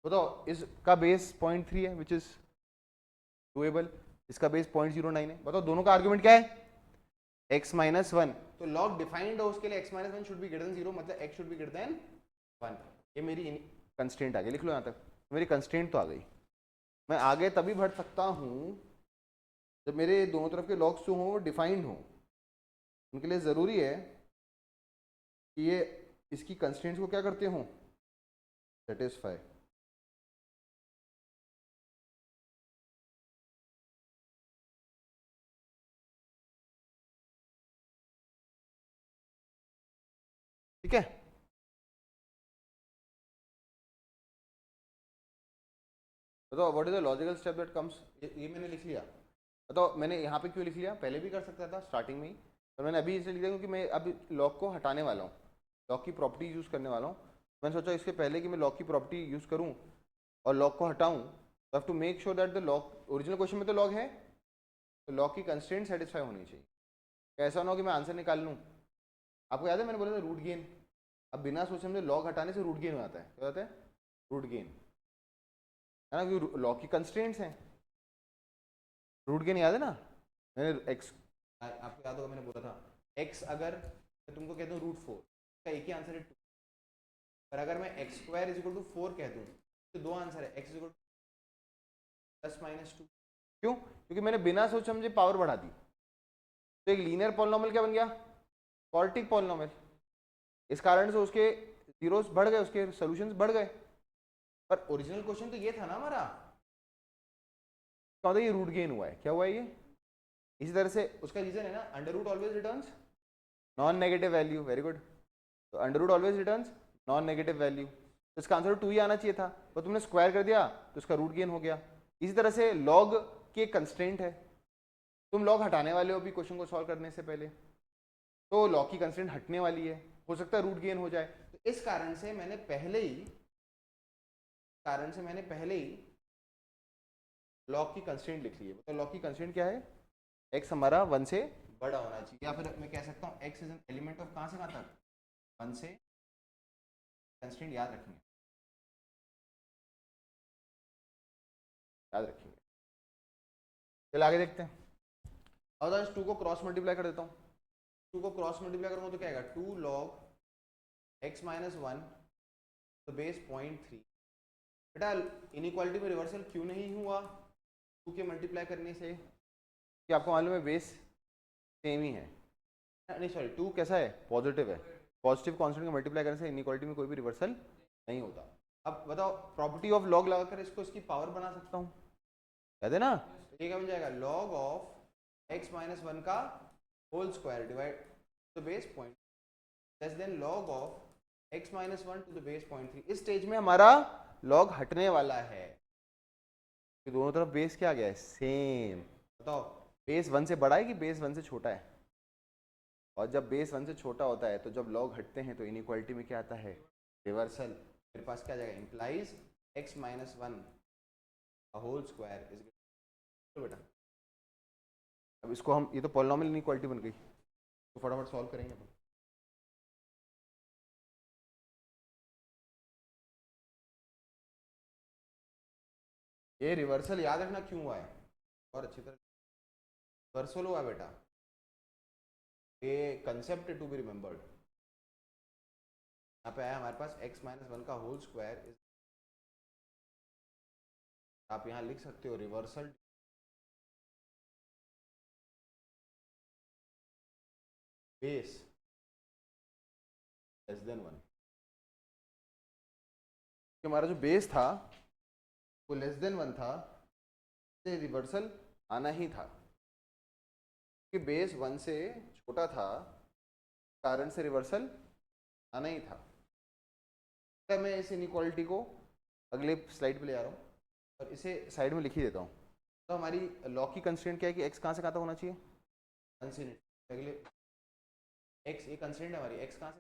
बताओ इसका बेस 0.3 है विच इज डुएबल, इसका बेस 0.09 है, बताओ दोनों का आर्ग्यूमेंट क्या है x माइनस वन, तो लॉग डिफाइंड हो उसके लिए x minus one should be greater than 0, मतलब x should be greater than 1। ये मेरी कंस्ट्रेंट आ गई, लिख लो यहाँ तक, मेरी कंस्ट्रेंट तो आ गई। मैं आगे तभी बढ़ सकता हूँ जब मेरे दोनों तरफ के लॉग्स जो हों डिफाइंड हों, उनके लिए ज़रूरी है कि ये इसकी कंस्ट्रेंट्स को क्या करते हों, सेटिस्फाई। ठीक है, बताओ what is the logical step that comes, ये मैंने लिख लिया, बताओ मैंने यहाँ पे क्यों लिख लिया, पहले भी कर सकता था स्टार्टिंग में ही, पर मैंने अभी इसलिए लिख दिया क्योंकि मैं अभी लॉग को हटाने वाला हूँ, लॉग की प्रॉपर्टी यूज़ करने वाला हूँ। मैंने सोचा इसके पहले कि मैं लॉग की प्रॉपर्टी यूज़ करूँ और लॉग को हटाऊँ, तो have to make sure that the log, original question में तो लॉग है, तो लॉग की कंस्ट्रेंट सेटिस्फाई होनी चाहिए। ऐसा ना हो कि मैं आंसर निकाल लूँ, आपको याद है मैंने बोला था रूट गेन, अब बिना सोचे समझे लॉग हटाने से रूट गेन हो जाता है, क्या होता है, रूट गेन, है ना, क्योंकि लॉग की कंस्ट्रेंट्स हैं, रूट गेन याद है ना, मैंने एक्स, आपको याद होगा मैंने बोला था एक्स अगर मैं तुमको कहता हूँ रूट 4 का एक ही आंसर है 2, पर अगर मैं x square is equal to 4 कह दूँ तो दो आंसर है, x is equal plus minus 2, क्यों, क्योंकि मैंने बिना सोच समझे पावर बढ़ा दी, तो एक लीनियर पॉलिनॉमियल क्या बन गया, क्वाड्रेटिक पॉलिनॉमियल, इस कारण से उसके जीरोस बढ़ गए, उसके सॉल्यूशंस बढ़ गए, पर ओरिजिनल क्वेश्चन तो ये था ना हमारा, क्या होता है, ये रूट गेन हुआ है, क्या हुआ है ये, इसी तरह से उसका रीजन है ना, under root always returns non negative value, very good, तो under root always returns non negative value, तो इसका आंसर 2 ही आना चाहिए था, तो तुमने स्क्वायर कर दिया तो इसका रूट गेन हो गया। इसी तरह से लॉग की एक कंस्ट्रेंट है, तुम लॉग हटाने वाले हो अभी क्वेश्चन को सॉल्व करने से पहले, तो लॉग की कंस्ट्रेंट हटने वाली है, हो सकता है रूट गेन हो जाए, तो इस कारण से मैंने पहले ही लॉग की कंस्ट्रेंट लिख ली है। तो लॉग की कंस्ट्रेंट क्या है, एक्स हमारा 1 से बड़ा होना चाहिए, या फिर मैं कह सकता हूँ x is an element of कहाँ से कहाँ तक 1 से, कंस्ट्रेंट याद रखेंगे, याद रखेंगे। चलो आगे देखते हैं, और 2 को क्रॉस मल्टीप्लाई कर देता हूँ, 2 को क्रॉस मल्टीप्लाई करूँगा तो क्या आएगा, 2 लॉग एक्स माइनस 1 तो बेस 0.3, बेटा इनइक्वालिटी में रिवर्सल क्यों नहीं हुआ 2 के मल्टीप्लाई करने से, कि आपको मालूम है बेस सेम ही है, नहीं सॉरी 2 कैसा है, पॉजिटिव है, पॉजिटिव कांस्टेंट का मल्टीप्लाई करने से इनइक्वालिटी में कोई भी रिवर्सल नहीं होता। अब बताओ प्रॉपर्टी ऑफ लॉग लगाकर इसको इसकी पावर बना सकता हूँ, याद है ना, तो ये क्या बन जाएगा, लॉग ऑफ एक्स माइनस 1 का whole square divide to the base point less than log of x minus 1 to the base 0.3। इस स्टेज में हमारा लॉग हटने वाला है, तो दोनों तरफ बेस क्या आ गया है, सेम। बताओ बेस 1 से बड़ा है कि बेस 1 से छोटा है, और जब बेस 1 से छोटा होता है तो जब लॉग हटते हैं तो इनइक्वालिटी में क्या आता है, रिवर्सल, मेरे पास क्या जाएगा, implies x minus 1 whole square is, तो बेटा अब इसको हम, ये तो पॉलिनॉमियल इनइक्वालिटी बन गई, तो फटाफट सॉल्व करेंगे अपन। ये रिवर्सल याद रखना क्यों हुआ है, और अच्छी तरह रिवर्सल हुआ बेटा, ये कंसेप्ट टू बी रिमेंबर्ड, यहाँ पे आया हमारे पास x माइनस 1 का होल स्क्वायर, आप यहाँ लिख सकते हो रिवर्सल बेस लेस देन 1, हमारा जो बेस था वो लेस देन 1 था, रिवर्सल आना ही था, कि बेस 1 से छोटा था, कारण से रिवर्सल आना ही था। मैं इस इनइक्वालिटी को अगले स्लाइड पे ले आ रहा हूँ और इसे साइड में लिख ही देता हूँ। तो हमारी लॉग की कंस्ट्रेंट क्या है कि x कहाँ से कहाँ तक होना चाहिए, अगले x, ये कंस्ट्रेंट है हमारी, x कहाँ से,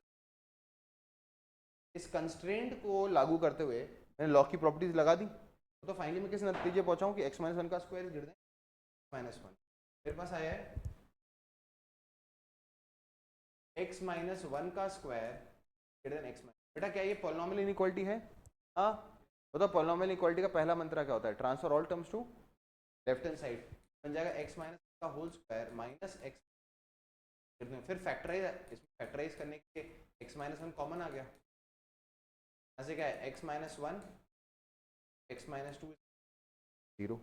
इस कंस्ट्रेंट को लागू करते हुए मैंने लॉग की प्रॉपर्टीज लगा दी, तो फाइनली मैं किस नतीजे पहुंचाऊं कि x माइनस वन का स्क्वायर गिर दें माइनस वन। मेरे पास आया है x माइनस वन का square greater than x minus. बेटा क्या ये पॉलिनोमियल इनइक्वालिटी है? हाँ। बताओ पॉलिनोमियल इनइक्वालिटी का पहला मंत्र क्या होता है? Transfer all terms to left hand side. बन जाएगा x माइनस का होल स्क्वायर माइनस x। फिर फैक्टराइज, इसमें फैक्टराइज करने के x माइनस वन कॉमन आ गया। ऐसे क्या है x minus one x minus two zero.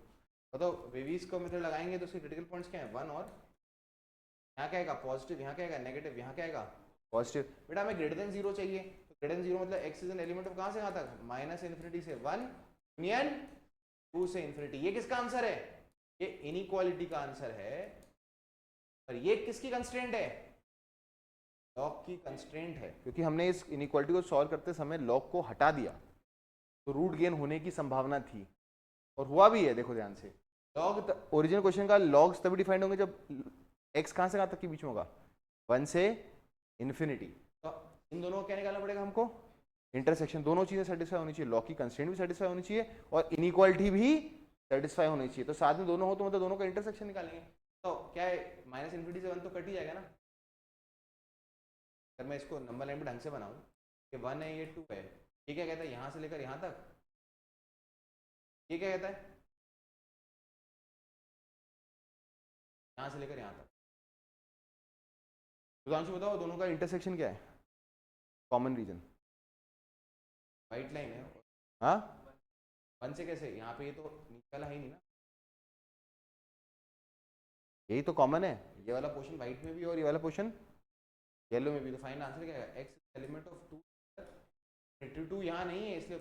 बताओ वेवीज को मेथड लगाएंगे तो उसके क्रिटिकल पॉइंट्स क्या है? वन और यहाँ क्या आएगा पॉजिटिव, यहाँ क्या आएगा नेगेटिव, यहाँ क्या आएगा पॉजिटिव। बेटा हमें ग्रेटर देन जीरो चाहिए, तो ग्रेटर देन जीरो मतलब x is an element of कहाँ से कहाँ तक? माइनस इन्फिनिटी से वन यूनियन टू से इन्फिनिटी। ये किसका आंसर है? ये इनइक्वालिटी का आंसर है। और ये किसकी कंस्ट्रेंट है? लॉग की कंस्ट्रेंट है, क्योंकि हमने इस इनइक्वालिटी को सॉल्व करते समय लॉग को हटा दिया तो रूट गेन होने की संभावना थी और हुआ भी है। देखो ध्यान से, लॉग ओरिजिनल क्वेश्चन का लॉग्स तभी डिफाइंड होंगे जब x कहां से कहां तक के बीच में होगा? वन से इन्फिनिटी। तो इन दोनों को क्या निकालना पड़ेगा हमको? इंटरसेक्शन। दोनों चीजें सेटिस्फाई होनी चाहिए, लॉग की कंस्ट्रेंट भी सेटिस्फाई होनी चाहिए और इनइक्वालिटी भी सेटिस्फाई होनी चाहिए। तो साथ में दोनों हो तो मतलब दोनों का इंटरसेक्शन निकालेंगे। तो क्या है माइनस इन्फिनिटी से वन तो कट ही जाएगा ना। अगर मैं इसको नंबर लाइन में ढंग से बनाऊं कि वन है ये टू है, ये क्या कहता है यहां से लेकर यहां तक, ये क्या कहता है यहां से लेकर यहां तक। सुधांशु बताओ दोनों का इंटरसेक्शन क्या है? कॉमन रीजन वाइट लाइन है। हाँ वन से कैसे? यहाँ पे ये तो नीचे वाला है ही नहीं ना, यही तो कॉमन है। ये वाला पोर्शन व्हाइट में भी और ये वाला पोर्शन येलो में भी। तो फाइनल आंसर क्या है? X element of two. Two यहाँ नहीं है इसलिए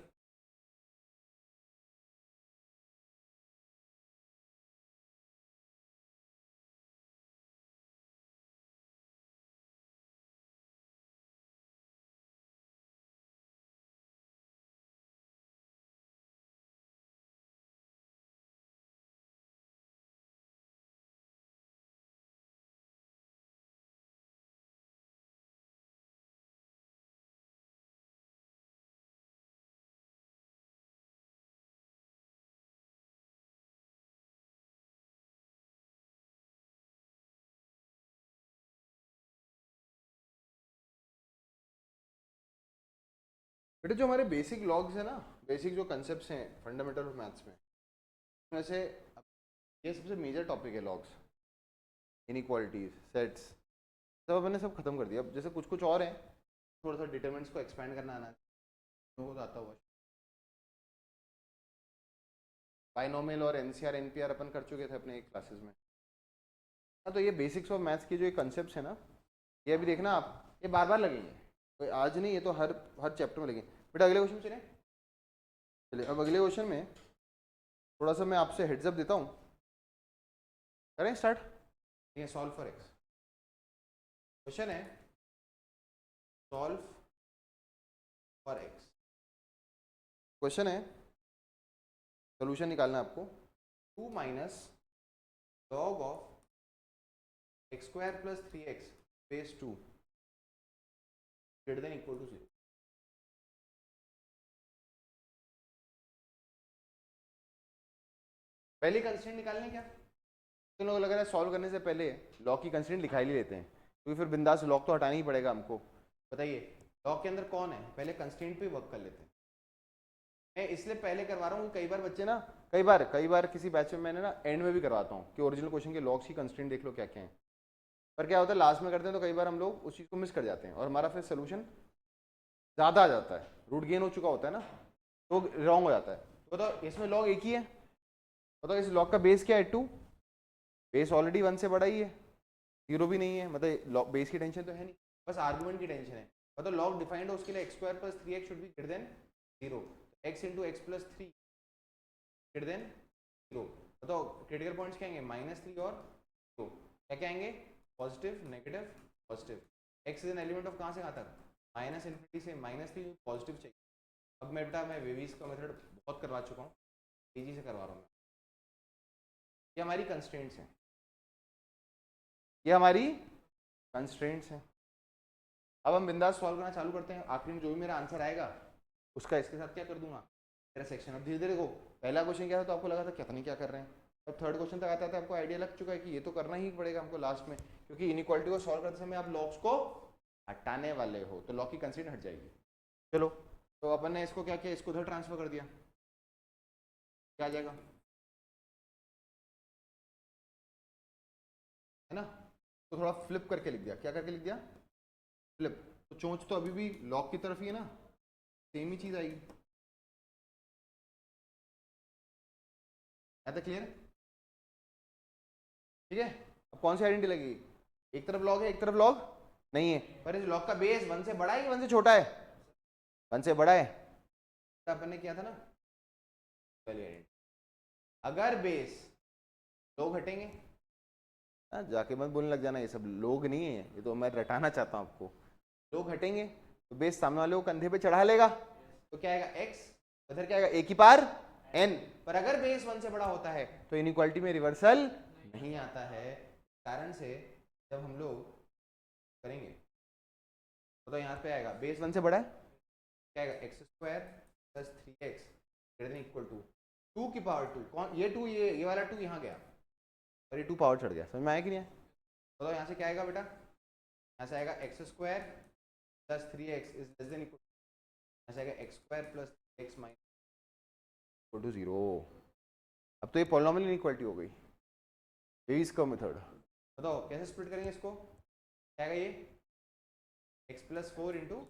बेटे जो हमारे बेसिक लॉग्स है ना, बेसिक जो कंसेप्ट्स हैं फंडामेंटल ऑफ मैथ्स में, उसमें से ये सबसे मेजर टॉपिक है लॉग्स, इनइक्वालिटीज, सेट्स, सब मैंने सब खत्म कर दिया। अब जैसे कुछ कुछ और हैं, थोड़ा सा डिटरमिनेंट्स को एक्सपेंड करना आना तो आता हुआ। बाइनोमियल और एनसीआर एनपीआर अपन कर चुके थे अपने एक क्लासेस में। हाँ तो ये बेसिक्स ऑफ मैथ्स के जो ये कंसेप्ट है ना, ये अभी देखना आप, ये बार बार लगेंगे, कोई आज नहीं, ये तो हर हर चैप्टर में लगेंगे। बेटा अगले क्वेश्चन चले, चलिए अब अगले क्वेश्चन में थोड़ा सा मैं आपसे हेड्सअप देता हूँ। करें स्टार्ट? ये सॉल्व फॉर एक्स क्वेश्चन है, सॉल्व फॉर एक्स क्वेश्चन है, सोल्यूशन निकालना है आपको। 2 minus log of x square plus 3x base 2 greater than equal to 0। पहली कंस्ट्रेंट निकालने क्या? तो लोग लग रहा है सॉल्व करने से पहले लॉग की कंस्ट्रेंट लिखा ही लेते हैं, क्योंकि फिर बिंदास लॉग तो हटाना ही पड़ेगा हमको। बताइए लॉग के अंदर कौन है, पहले कंस्ट्रेंट पे वर्क कर लेते हैं। मैं इसलिए पहले करवा रहा हूँ, कई बार बच्चे ना, कई बार किसी बैच में मैंने ना एंड में भी करवाता हूँ कि ओरिजिनल क्वेश्चन के लॉग्स की कंस्ट्रेंट देख लो क्या क्या है। पर क्या होता है लास्ट में करते हैं तो कई बार हम लोग उस चीज़ को मिस कर जाते हैं और हमारा फिर सोल्यूशन ज़्यादा आ जाता है, रूट गेन हो चुका होता है ना, तो रॉन्ग हो जाता है। तो बताओ इसमें लॉग एक ही है, बताओ इस लॉग का बेस क्या है? 2। बेस ऑलरेडी 1 से बड़ा ही है, 0 भी नहीं है, मतलब बेस की टेंशन तो है नहीं, बस आर्गुमेंट की टेंशन है। मतलब लॉग डिफाइंड हो उसके लिए x square plus 3x should be greater than 0, x into x plus 3 greater than 0। बताओ क्रिटिकल पॉइंट्स क्या आएंगे? -3 और 0। क्या क्या आएंगे? Positive negative positive. x is an element of कहाँ से कहाँ तक? माइनस इन्फिनिटी से -3, पॉजिटिव चाहिए। अब मैं बेटा मैं वेवीज का मेथड बहुत करवा चुका हूँ, तेजी से करवा रहा हूँ मैं। ये हमारी कंस्ट्रेंट्स हैं, ये हमारी कंस्ट्रेंट्स हैं। अब हम बिंदास सॉल्व करना चालू करते हैं। आखिरी में जो भी मेरा आंसर आएगा उसका इसके साथ क्या कर दूंगा? इंटरसेक्शन। अब धीरे धीरे देखो, पहला क्वेश्चन क्या था तो आपको लगा था क्या नहीं क्या कर रहे हैं, अब थर्ड क्वेश्चन तक आता था आपको आइडिया लग चुका है कि ये तो करना ही पड़ेगा हमको लास्ट में, क्योंकि इनइक्वालिटी को सॉल्व करते समय आप लॉग्स को हटाने वाले हो तो लॉग की कंस्ट्रेंट हट जाएगी। चलो, तो अपन ने इसको क्या किया, इसको उधर ट्रांसफर कर दिया, क्या आ जाएगा, है ना। तो थोड़ा फ्लिप करके लिख दिया, क्या करके लिख दिया, फ्लिप। तो चोंच तो अभी भी लॉग की तरफ ही है ना, सेम ही चीज आएगी। है तो क्लियर, ठीक है। अब कौन सी आइडेंटिटी लगेगी, एक तरफ लॉग है एक तरफ लॉग नहीं है, पर इस लॉग का बेस 1 से बड़ा है कि 1 से छोटा है, 1 से बड़ा है। तो अपन ने किया था ना पहली आइडेंटिटी, अगर बेस लोग हटेंगे, जाके मत बोलने लग जाना ये सब लोग नहीं है, ये तो मैं रटाना चाहता हूँ आपको, लोग हटेंगे तो बेस सामने वाले को कंधे पे चढ़ा लेगा, तो क्या आएगा x, उधर क्या आएगा a की पावर n। पर अगर बेस 1 से बड़ा होता है तो इनइक्वालिटी में रिवर्सल नहीं आता है, कारण से जब हम लोग करेंगे तो यहाँ पे आएगा बेस 1 से बड़ा है, क्या आएगा x square plus 3x greater than equal to 2 की पावर 2, कौन ये 2, ये वाला 2 यहाँ गया और ये 2 पावर चढ़ गया, समझ में आया कि नहीं है। बताओ यहाँ से क्या आएगा बेटा, यहाँ से आएगा x square plus 3x is less than equal, यहाँ से आएगा x square plus x minus equal to 0। अब तो ये पॉलिनॉमियल इनइक्वालिटी हो गई, ये इसका मेथड। बताओ कैसे स्प्लिट करेंगे इसको, क्या आएगा ये x plus 4 into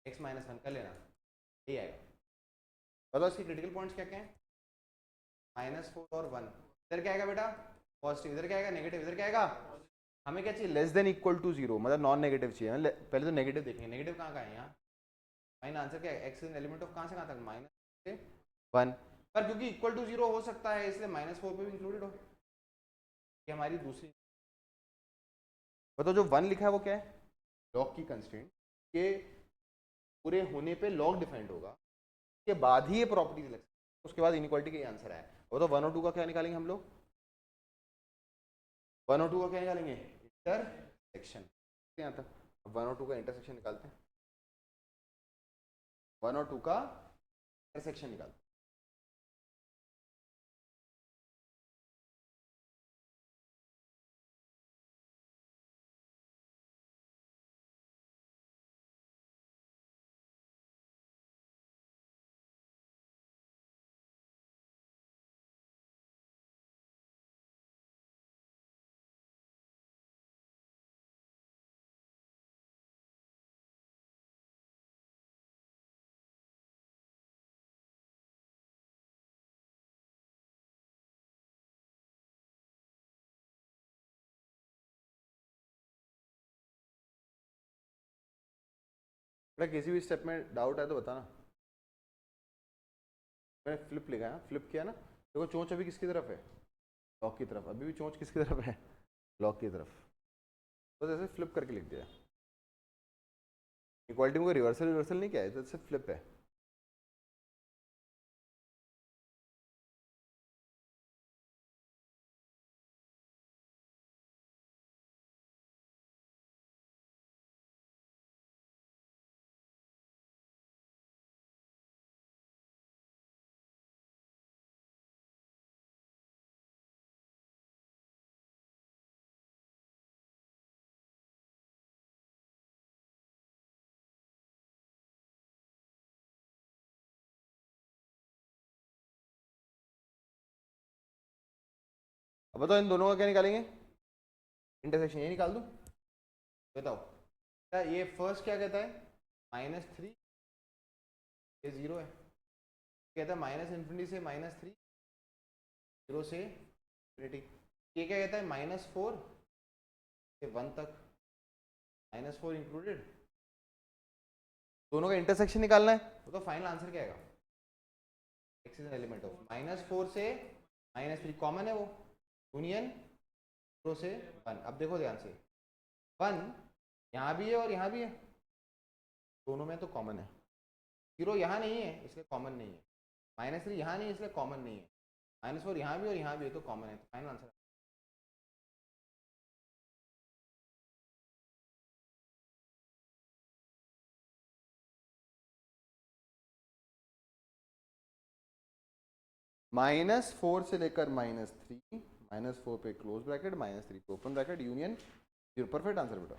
x minus 1 कर लेना, ये आएगा। बताओ इसके क्रिटिकल पॉइंट्स क्या क्या हैं, -4 और 1, इधर क्या आएगा बेटा पॉजिटिव, इधर क्या आएगा नेगेटिव, इधर क्या आएगा, हमें क्या चाहिए लेस देन इक्वल टू 0, मतलब नॉन नेगेटिव चाहिए, पहले तो नेगेटिव देखेंगे, नेगेटिव कहाँ का है यहाँ, फाइन आंसर क्या है, x इज एलिमेंट ऑफ कहाँ से कहाँ तक माइनस से 1, पर क्योंकि इक्वल टू 0 हो सकता है इसलिए -4 पे भी इंक्लूडेड हो, ये हमारी दूसरी। बताओ जो 1 लिखा है वो क्या है, लॉग की कंस्ट्रेंट के पूरे होने पे लॉग डिफाइंड होगा, उसके बाद ही ये प्रॉपर्टीज लग, उसके बाद इनइक्वालिटी का आंसर आया। वो तो 1 और 2 का क्या निकालेंगे हम लोग, 1 और 2 का क्या निकालेंगे, इंटरसेक्शन, यहाँ तक 1 और 2 का इंटरसेक्शन निकालते हैं, 1 और 2 का इंटरसेक्शन निकालते हैं। बेटा किसी भी स्टेप में डाउट है तो बताना, मैंने फ्लिप लिखा है, फ्लिप किया ना, देखो चोंच अभी किसकी तरफ है, लॉक की तरफ, अभी भी चोंच किसकी तरफ है, लॉक की तरफ, तो जैसे फ्लिप करके लिख दिया, इक्वालिटी में कोई रिवर्सल रिवर्सल नहीं किया है, तो सिर्फ फ्लिप है। अब बताओ इन दोनों का क्या निकालेंगे, इंटरसेक्शन ये निकाल दूं, बताओ क्या ये फर्स्ट क्या कहता है -3, ये 0 है, कहता है -∞ से -3, 0 से इन्फिनिटी, ये क्या कहता है -4 से 1 तक, -4 इंक्लूडेड, दोनों का इंटरसेक्शन निकालना है, तो फाइनल आंसर क्या आएगा, x इज एलिमेंट ऑफ -4 से -3 कॉमन है वो, यूनियन 0 से 1। अब देखो ध्यान से 1 यहाँ भी है और यहाँ भी है, दोनों में तो कॉमन है, 0 यहाँ नहीं है इसलिए कॉमन नहीं है, -3 यहाँ नहीं है इसलिए कॉमन नहीं है, -4 यहाँ भी और यहाँ भी है तो कॉमन है, तो फाइनल आंसर -4 से लेकर -3, -4 पे क्लोज ब्रैकेट, -3 पे open bracket, union 0। Perfect answer बेटा।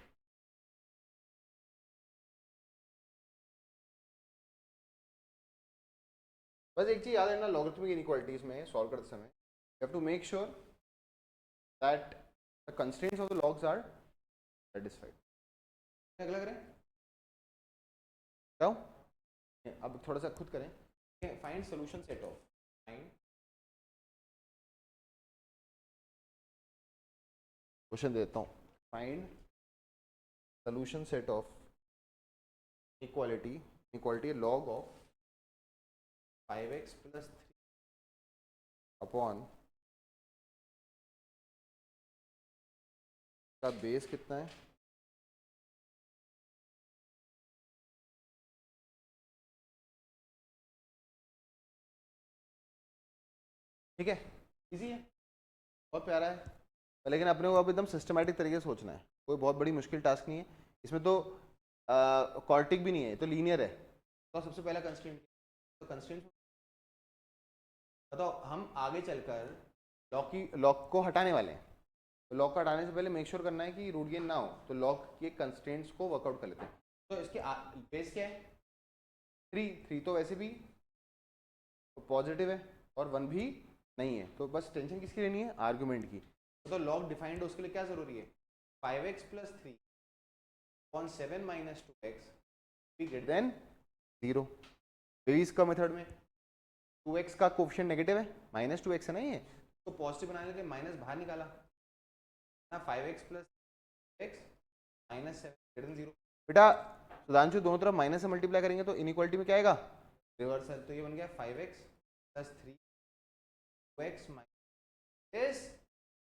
बस एक चीज याद रखना, लॉगरिथमिक इनइक्वालिटीज में सॉल्व करते समय you have to make sure that the constraints of the logs are satisfied. अगला करें, बताओ। अब थोड़ा सा खुद करें। Find solution set of, find question देता हूँ, find solution set of equality log of 5x + 3 upon का बेस कितना है, ठीक है। इजी है, बहुत प्यारा है, लेकिन अपने को अब एकदम सिस्टमैटिक तरीके से सोचना है। कोई बहुत बड़ी मुश्किल टास्क नहीं है इसमें, तो क्वाड्रेटिक भी नहीं है, तो लीनियर है। तो सबसे पहला कंस्ट्रेंट, तो कंस्ट्रेंट बताओ। हम आगे चलकर लॉग को हटाने वाले हैं, तो लॉग को हटाने से पहले मेक श्योर करना है कि रूट गेन ना हो, तो लॉग के कंस्ट्रेंट्स को वर्कआउट कर लेते हैं। तो इसके बेस क्या है, 3 तो वैसे भी पॉजिटिव है और 1 भी नहीं है, तो बस टेंशन किसकी लेनी है, आर्गुमेंट की। तो लॉग डिफाइंड है, उसके लिए क्या जरूरी है, 5x + 3 upon 7 - 2x greater than 0। Base का मेथड में 2x का कोफिशिएंट नेगेटिव है, -2x है ना, ये तो पॉजिटिव बनाने के लिए माइनस बाहर निकाला ना, 5x + x -7 ग्रेटर देन 0। बेटा सुधांशु, दोनों तरफ माइनस से मल्टीप्लाई करेंगे तो इनइक्वालिटी में क्या आएगा, रिवर्सल। तो ये बन गया 5x + 3 2x is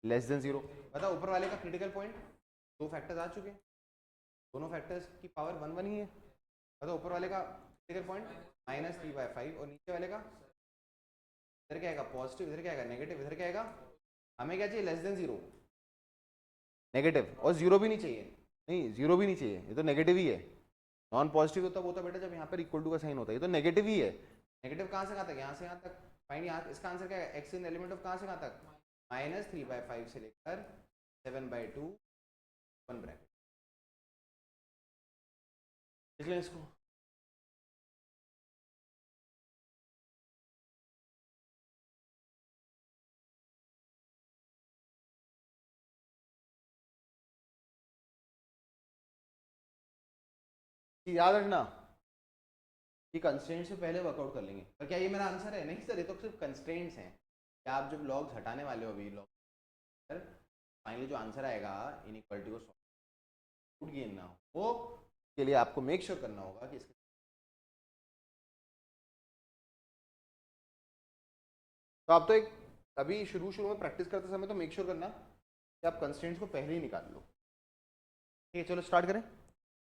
less then 0। बताओ ऊपर वाले का क्रिटिकल पॉइंट, दो फैक्टर्स आ चुके हैं, दोनों फैक्टर्स की पावर 1 1 ही है। बताओ ऊपर वाले का क्रिटिकल पॉइंट -3/5 और नीचे वाले का इधर क्या आएगा, पॉजिटिव, इधर क्या आएगा नेगेटिव, इधर क्या आएगा, हमें क्या चाहिए, लेस देन 0 नेगेटिव, और 0 भी नहीं चाहिए, नहीं 0 भी नहीं चाहिए, ये तो नेगेटिव ही है। नॉन पॉजिटिव होता है बेटा जब यहाँ पर इक्वल टू का साइन होता है, ये तो नेगेटिव ही है। नेगेटिव कहाँ से कहाँ तक, यहाँ से यहाँ तक। फाइंड यहाँ, इसका आंसर क्या है, x इन एलिमेंट ऑफ कहाँ से कहाँ तक, -3/5 से लेकर 7/2 1 ब्रैकेट। इसलिए इसको याद रखना कि कंस्ट्रेंट से पहले वर्कआउट कर लेंगे। पर क्या ये मेरा आंसर है, नहीं सर, ये तो सिर्फ कंस्ट्रेंट्स हैं। क्या आप जब लॉग्स हटाने वाले हो अभी लॉग, फाइनली जो आंसर आएगा इनइक्वालिटी को सॉल्व गेन ना हो, वो के लिए आपको मेक श्योर करना होगा कि इसके, तो आप तो एक अभी शुरू में प्रैक्टिस करते समय तो मेक श्योर करना कि आप कंस्ट्रेंट्स को पहले ही निकाल लो। ठीक है, चलो स्टार्ट करें।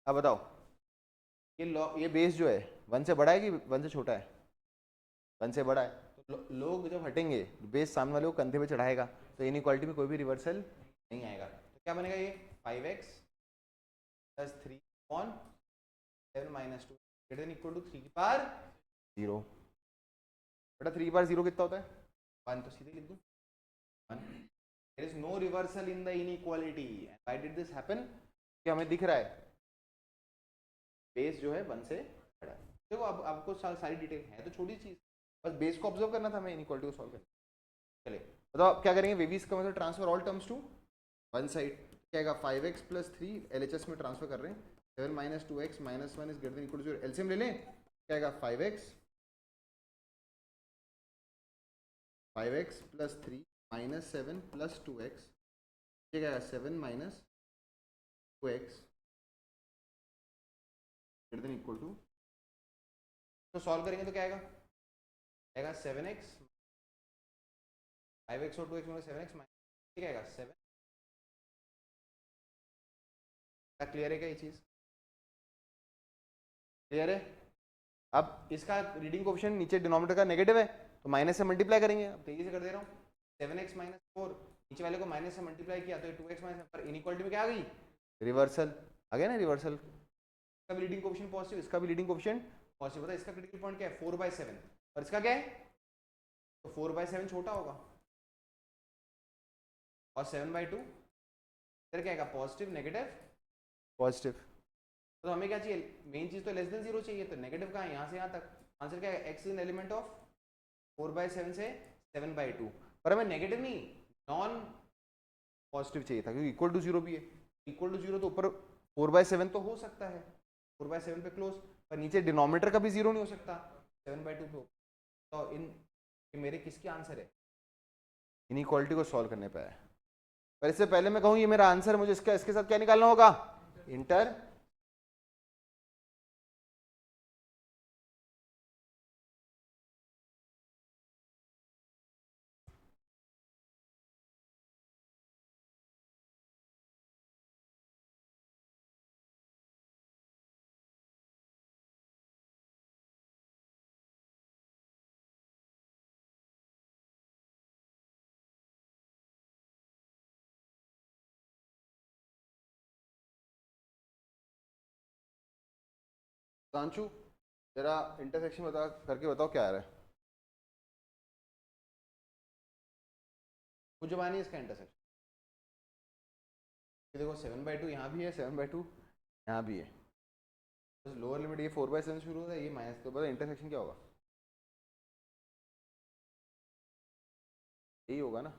अब बताओ, ये बेस जो है 1 से बड़ा है कि 1 से छोटा है, 1 से बड़ा है, तो लोग जब हटेंगे बेस सामने वाले को कंधे पे चढ़ाएगा, तो इनइक्वालिटी में कोई भी रिवर्सल नहीं आएगा। तो क्या बनेगा, ये 5x + 3 upon 7 - 2 greater than equal to 3/0। बेटा 3/0 कितना होता है, 1, तो सीधे लिख दूं 1। There is no reversal in the inequality. Why did this happen, कि हमें दिख रहा है बेस जो है 1 से बड़ा है। देखो अब आपको सारी डिटेल है, तो छोटी चीज, बस बेस को ऑब्जर्व करना था हमें, इनइक्वालिटी को सॉल्व करना। चले बताओ आप क्या करेंगे, वेवीज का मतलब transfer all terms to one side, क्या आएगा, 5x + 3 LHS में ट्रांसफर कर रहे हैं, 7 - 2x -1 is greater than equal to 0। LCM ले लें, क्या आएगा, 5x + 3 -7 + 2x, ये क्या आएगा, 7 - 2x greater than equal to, तो सॉल्व करेंगे तो क्या आएगा, 7x 5x और 2x में 7x ठीक आएगा 7। क्लियर है क्या ये चीज, क्लियर है। अब इसका रीडिंग कोएफिशिएंट नीचे डिनोमिनेटर का नेगेटिव है, तो माइनस से मल्टीप्लाई करेंगे। अब तेजी से कर दे रहा हूँ, 7x - 4 नीचे वाले को माइनस से मल्टीप्लाई किया तो ये 2x - पर इनइक्वालिटी में क्या आ गई, रिवर्सल आ गया ना, रिवर्सल। इसका भी लीडिंग कोएफिशिएंट पॉजिटिव, इसका भी लीडिंग कोएफिशिएंट पॉजिटिव। बता इसका क्रिटिकल पॉइंट क्या है, 4/7, और इसका क्या है तो 4/7 छोटा होगा और 7/2 इधर क्या आएगा, पॉजिटिव नेगेटिव पॉजिटिव। तो हमें क्या चाहिए, मेन चीज तो लेस देन 0 चाहिए, तो नेगेटिव कहाँ है, यहाँ से यहाँ तक। आंसर क्या है, x is an element of 4/7 से 7/2। पर हमें नेगेटिव नहीं, नॉन पॉजिटिव चाहिए था, क्योंकि इक्वल टू 0 भी है। इक्वल टू 0 तो ऊपर 4/7 तो हो सकता है, 4/7 पे क्लोज, पर नीचे डिनोमिनेटर का भी 0 नहीं हो सकता 7/2 पे। तो ये मेरे किसके आंसर है, इनइक्वालिटी को सॉल्व करने पे है। पर इससे पहले मैं कहूँ ये मेरा आंसर, मुझे इसके साथ क्या निकालना होगा, इंटर कांचू जरा इंटरसेक्शन बता करके बताओ क्या आ रहा है। मुझे मानिए इसका इंटरसेक्शन, देखो 7/2 यहाँ भी है, 7/2 यहाँ भी है, बस लोअर लिमिट ये 4/7 शुरू होता है, ये माइनस, तो बता इंटरसेक्शन क्या होगा, यही होगा ना।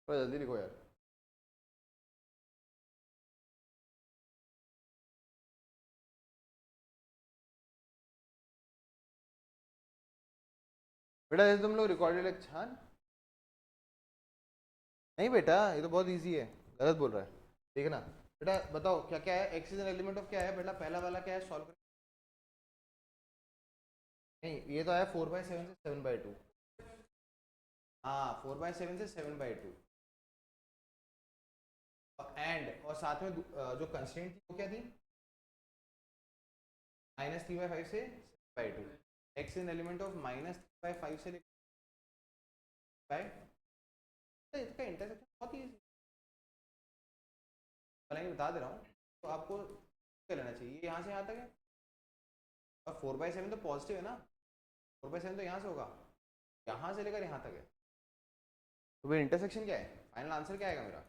थोड़ा जल्दी लिखो यार। बेटा जैसे तुम लोग रिकॉर्डेड लेक्चर, नहीं बेटा ये तो बहुत इजी है, गलत बोल रहा है, देखना बेटा बताओ क्या क्या है, x is an element of क्या है बेटा, पहला वाला क्या है, सॉल्व कर। नहीं ये तो आया 4/7 से 7/2, हाँ 4/7 से 7/2, एंड और साथ में जो कंस्ट्रेंट थी वो क्या थी, -3/5 से 7/2, एक्स इन एलिमेंट ऑफ -3/5 से लेकर, इसका इंटरसेक्शन बहुत ही हालांकि बता दे रहा हूँ, तो आपको क्या लेना चाहिए, यहाँ से यहाँ तक है, और 4/7 तो पॉजिटिव है ना, 4/7 तो यहाँ से होगा, यहाँ से लेकर यहाँ तक है, तो फिर इंटरसेक्शन क्या है, फाइनल आंसर क्या आएगा मेरा,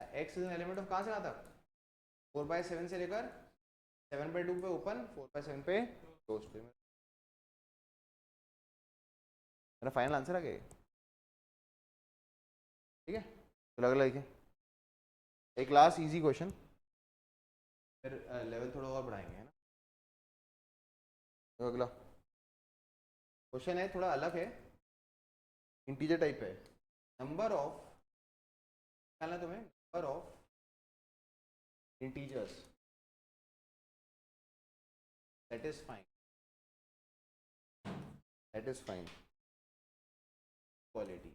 x is an element of कहाँ से कहाँ तक, 4/7 से लेकर 7/2 पे ओपन, 4/7 पे क्लोज, पे मेरा फाइनल आंसर आ गया, ठीक है। तो अगला लिखे, एक लास्ट इजी क्वेश्चन, फिर लेवल थोड़ा और बढ़ाएंगे, है ना। तो अगला क्वेश्चन है, थोड़ा अलग है, इंटीजर टाइप है, नंबर ऑफ, निकालना तुम्हें, number of integers satisfying quality,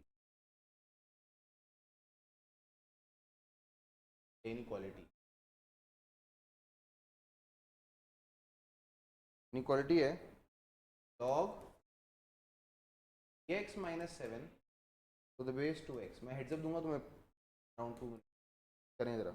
inequality, inequality है log x minus 7 to the base 2x, मैं हेड्स अप दूंगा तुम्हें अराउंड 2 करें जरा।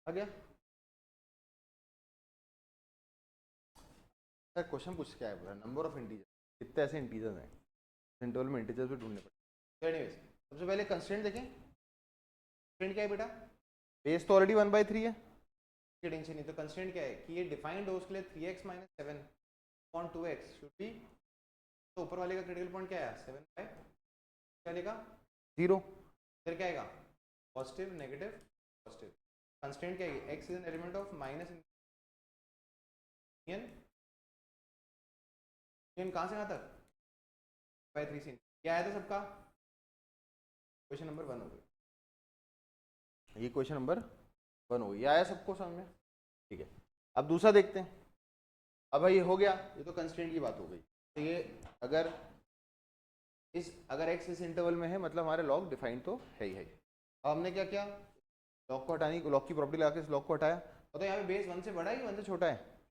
आ गया सर? क्वेश्चन पूछ क्या है, बोला नंबर ऑफ इंटीजर, कितने ऐसे इंटीजर्स हैं इंटरवल में, इंटीजर्स भी ढूंढने पड़ते। एनीवेज सबसे पहले कंस्ट्रेंट देखें। कंस्ट्रेंट क्या है बेटा? बेस तो ऑलरेडी 1/3 है, टेंशन नहीं। तो कंस्ट्रेंट क्या है कि ये डिफाइंड हो उसके लिए 3x minus 7 upon 2x should be, तो ऊपर वाले का क्रिटिकल पॉइंट क्या आया 7/, क्या लिखा 0, फिर क्या आएगा पॉजिटिव नेगेटिव पॉजिटिव। कंस्ट्रेंट क्या है, x is an element of minus इन कहाँ से कहाँ तक 3 से। क्या आया था सबका? क्वेश्चन नंबर 1 हो गया, ये क्वेश्चन नंबर 1 हो गया, ये आया सबको समझ में? ठीक है, अब दूसरा देखते हैं। अब भाई ये हो गया, ये तो कंस्ट्रेंट की बात हो गई। तो ये अगर x इस इंटरवल में है मतलब हमारे लॉग डिफाइंड तो है ही है। अब हमने क्या किया, लॉग को हटाने की, लॉग की प्रॉपर्टी लगा के इस लॉग को हटाया। तो यहाँ पे बेस 1 से बड़ा है कि 1 से छोटा है?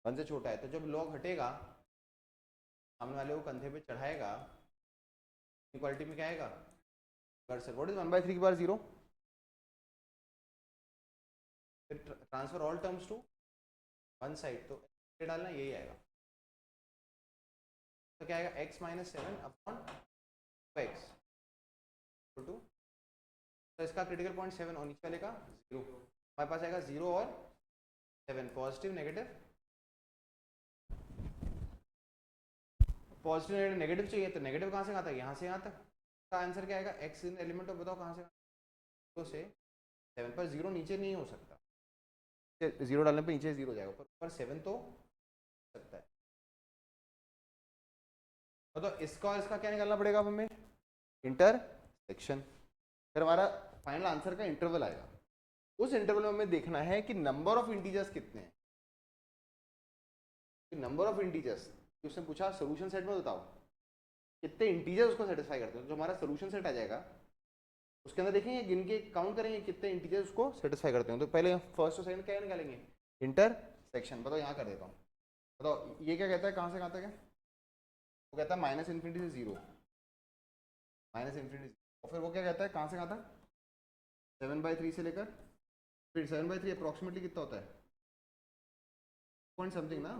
1 से छोटा है। तो जब लॉग हटेगा सामने वाले को कंधे पे चढ़ाएगा, इक्वालिटी में क्या आएगा कर्सर, व्हाट इज 1/3 की बार 0, फिर transfer all terms to one side, तो डालना यही आएगा। तो क्या आएगा x minus 7 upon x two, तो इसका क्रिटिकल पॉइंट 7 और नीचे वाले का 0, हमारे पास आएगा 0 और 7, पॉजिटिव नेगेटिव पॉजिटिव नेगेटिव चाहिए, तो नेगेटिव कहाँ से कहाँ तक, यहाँ से यहाँ तक। का आंसर क्या आएगा, x इन एलिमेंट ऑफ, बताओ कहाँ से 0 से 7 पर, 0 नीचे नहीं हो सकता, 0 डालने पे नीचे 0 हो जाएगा, पर 7 तो सकता है। तो इसका और इसका क्या निकालना पड़ेगा अब हमें, इंटरसेक्शन। फिर हमारा फाइनल आंसर का इंटरवल आएगा। उस इंटरवल में हमें देखना है कि नंबर ऑफ इंटीजर्स कितने हैं। नंबर ऑफ इंटीजर्स उसने पूछा सोल्यूशन सेट में बताओ कितने इंटीजर्स उसको सेटिस्फाई करते हैं। जो हमारा सोल्यूशन सेट आ जाएगा उसके अंदर देखेंगे, गिन के काउंट करेंगे कितने इंटीजर्स उसको सेटिस्फाई करते हैं। तो पहले फर्स्ट और सेकंड क्या निकालेंगे, इंटरसेक्शन। बताओ यहाँ कर देता हूँ, बताओ ये क्या कहता है, कहाँ से कहाँ तक है? वो कहता है माइनस इन्फिनिटी से 0, माइनस इन्फिनिटी। और फिर वो क्या कहता है कहाँ से कहाँ तक, 7/3 से लेकर, फिर 7/3 अप्रोक्सीमेटली कितना होता है, पॉइंट समथिंग ना।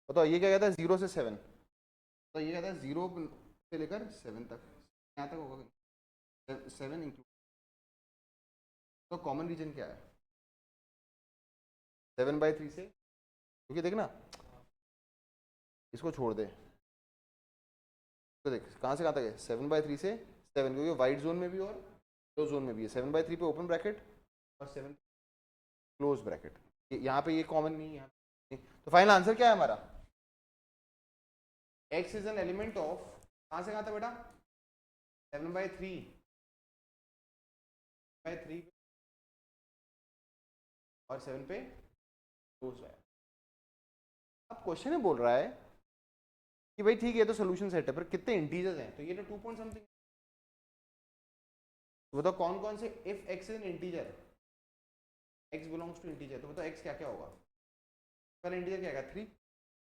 बताओ ये क्या कहता है 0 से 7, तो ये कहता है 0 से लेकर 7 तक, यहाँ तक होगा 7 इंक्लूड। तो कॉमन रीजन क्या है 7/3 से, क्योंकि देख ना इसको छोड़ दे, तो देख कहाँ से कहाँ तक है 7/3 से 7, क्योंकि वाइट जोन में भी और क्लोज जोन में भी है। 7/3 पे ओपन ब्रैकेट और 7 क्लोज ब्रैकेट, यहाँ पे ये कॉमन नहीं है। तो फाइनल आंसर क्या है हमारा, x is an element of, कहाँ से कहाँ था बेटा 7/3 और 7 पे क्लोज है। अब क्वेश्चन है बोल रहा है कि भाई ठीक है तो सोल्यूशन सेट है पर कितने इंटीजर्स हैं, तो ये तो 2 पॉइंट समथिंग। तो बताओ कौन कौन से, if x is an integer, x belongs to integer, तो बताओ x क्या क्या होगा, पहला इंटीजर क्या आएगा 3,